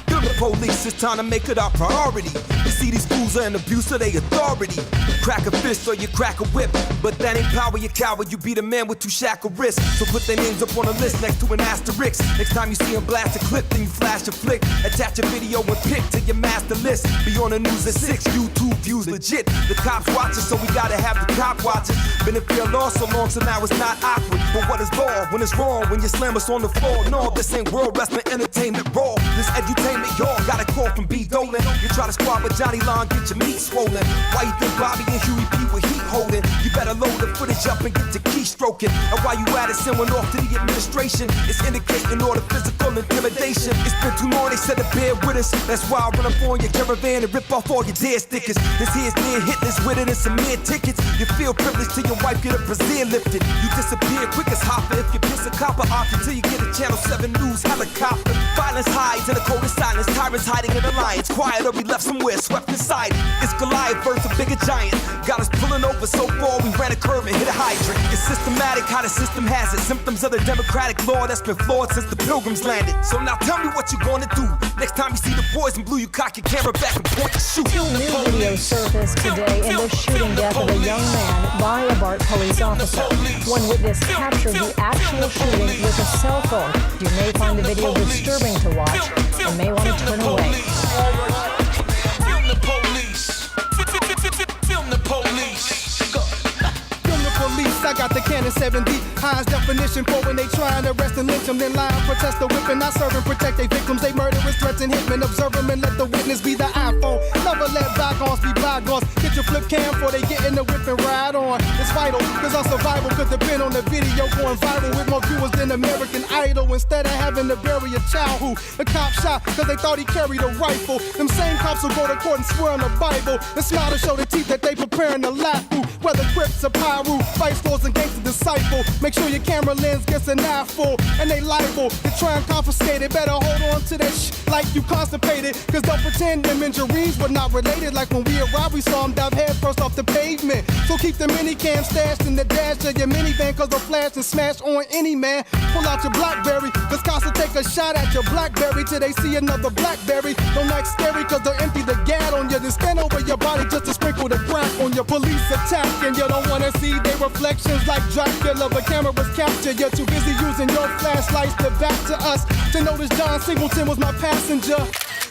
Speaker 13: Film the police, it's time to make it our priority. You see these fools are an abuse of their authority. Crack a fist or you crack a whip, but that ain't power, you coward. You beat a man with 2 shackle wrists. So put their names up on a list next to an asterisk. Next time you see them blast a clip, then you flash a flick. Attach a video and pick to your master list. Be on the news at 6, YouTube views legit. The cops watching, so we gotta have the cop watching. Been in fear law so long, so now it's not awkward. But what is law when it's wrong? When you slam us on the floor? No, this ain't World Wrestling Entertainment Raw. This edutainment, y'all got a call from B-Dolan. You try to squad with Johnny Long, get your meat swollen. Why you think Bobby and Huey P with heat holding? You better load the footage up and get your keystroking. And while you at it, send one off to the administration. It's indicating all the physical intimidation. It's been too long, they said to bear with us. That's why I run up on your caravan and rip off all your dead stickers. This here's near hit list with it and some mere tickets. You feel privileged till your wife get a brassiere lifted. You disappear quick as hopper if you piss a copper off you till you get a Channel 7 News helicopter. Violence hides in the coldest silence. Tyrants hiding in the lions. Quiet or we left somewhere swept inside. It's Goliath versus a bigger giant. Got us pulling over so far we ran a curve and hit a hydrant. It's systematic how the system has it. Symptoms of the democratic law that's been flawed since the Pilgrims landed. So now tell me what you gonna do. Next time you see the boys in blue, you cock your camera back and point and shoot.
Speaker 14: New video surfaced today in the shooting death of a young man by a BART police officer. One witness captured the actual shooting with a cell phone. You may find the video disturbing to watch and may want to turn away.
Speaker 12: Film the police. Film the police.
Speaker 15: Police, I got the Canon 7D, highest definition for when they try and arrest and lynch them. Then lie and protest the whipping. I serve and protect their victims. They murderers, threats and hitmen. Observe them and let the witness be the iPhone. Never let bygones be bygones. Get your flip cam before they get in the whip and ride on. It's vital, cause our survival could depend on the video going viral with more viewers than American Idol. Instead of having to bury a child who the cop shot cause they thought he carried a rifle. Them same cops will go to court and swear on the Bible and smile to show the teeth that they preparing to laugh through. Whether Crips or Pyru, fight stores and gangster disciple. Make sure your camera lens gets an eye full. And they liable to try and confiscate it. Better hold on to that like you constipated. Cause don't pretend them injuries were not related. Like when we arrived, we saw them dive head first off the pavement. So keep the minicam stashed in the dash of your minivan. Cause they'll flash and smash on any man. Pull out your Blackberry. Cause cops will take a shot at your Blackberry till they see another Blackberry. Don't act scary cause they'll empty the gat on you. Then stand over your body just to sprinkle the crack on your police attack. And you don't wanna see their reflections like Dracula. But cameras capture. You're too busy using your flashlights to back to us to notice John Singleton was my passenger.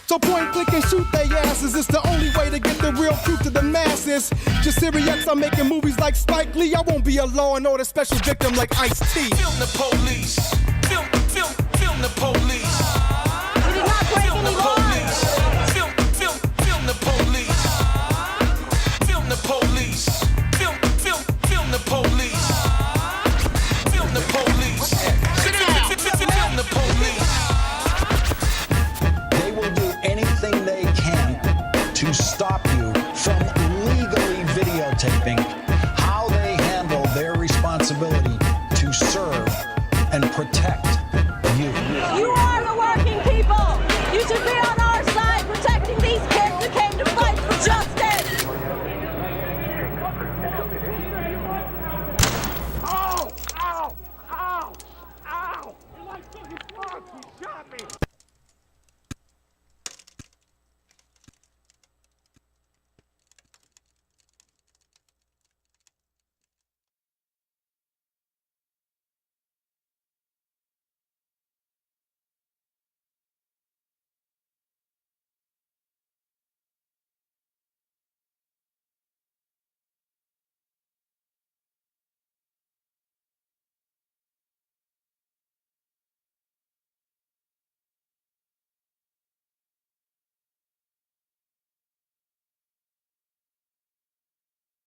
Speaker 15: So point, click, and shoot they asses. It's the only way to get the real truth to the masses. Just Syriacs are making movies like Spike Lee. I won't be a Law and Order special victim like Ice-T.
Speaker 12: Film the police. Film the police.
Speaker 14: We did not break any laws.
Speaker 12: Film the police. Film the police. Film the police. Film the police. Film the police.
Speaker 16: They will do anything they can to stop you from legally videotaping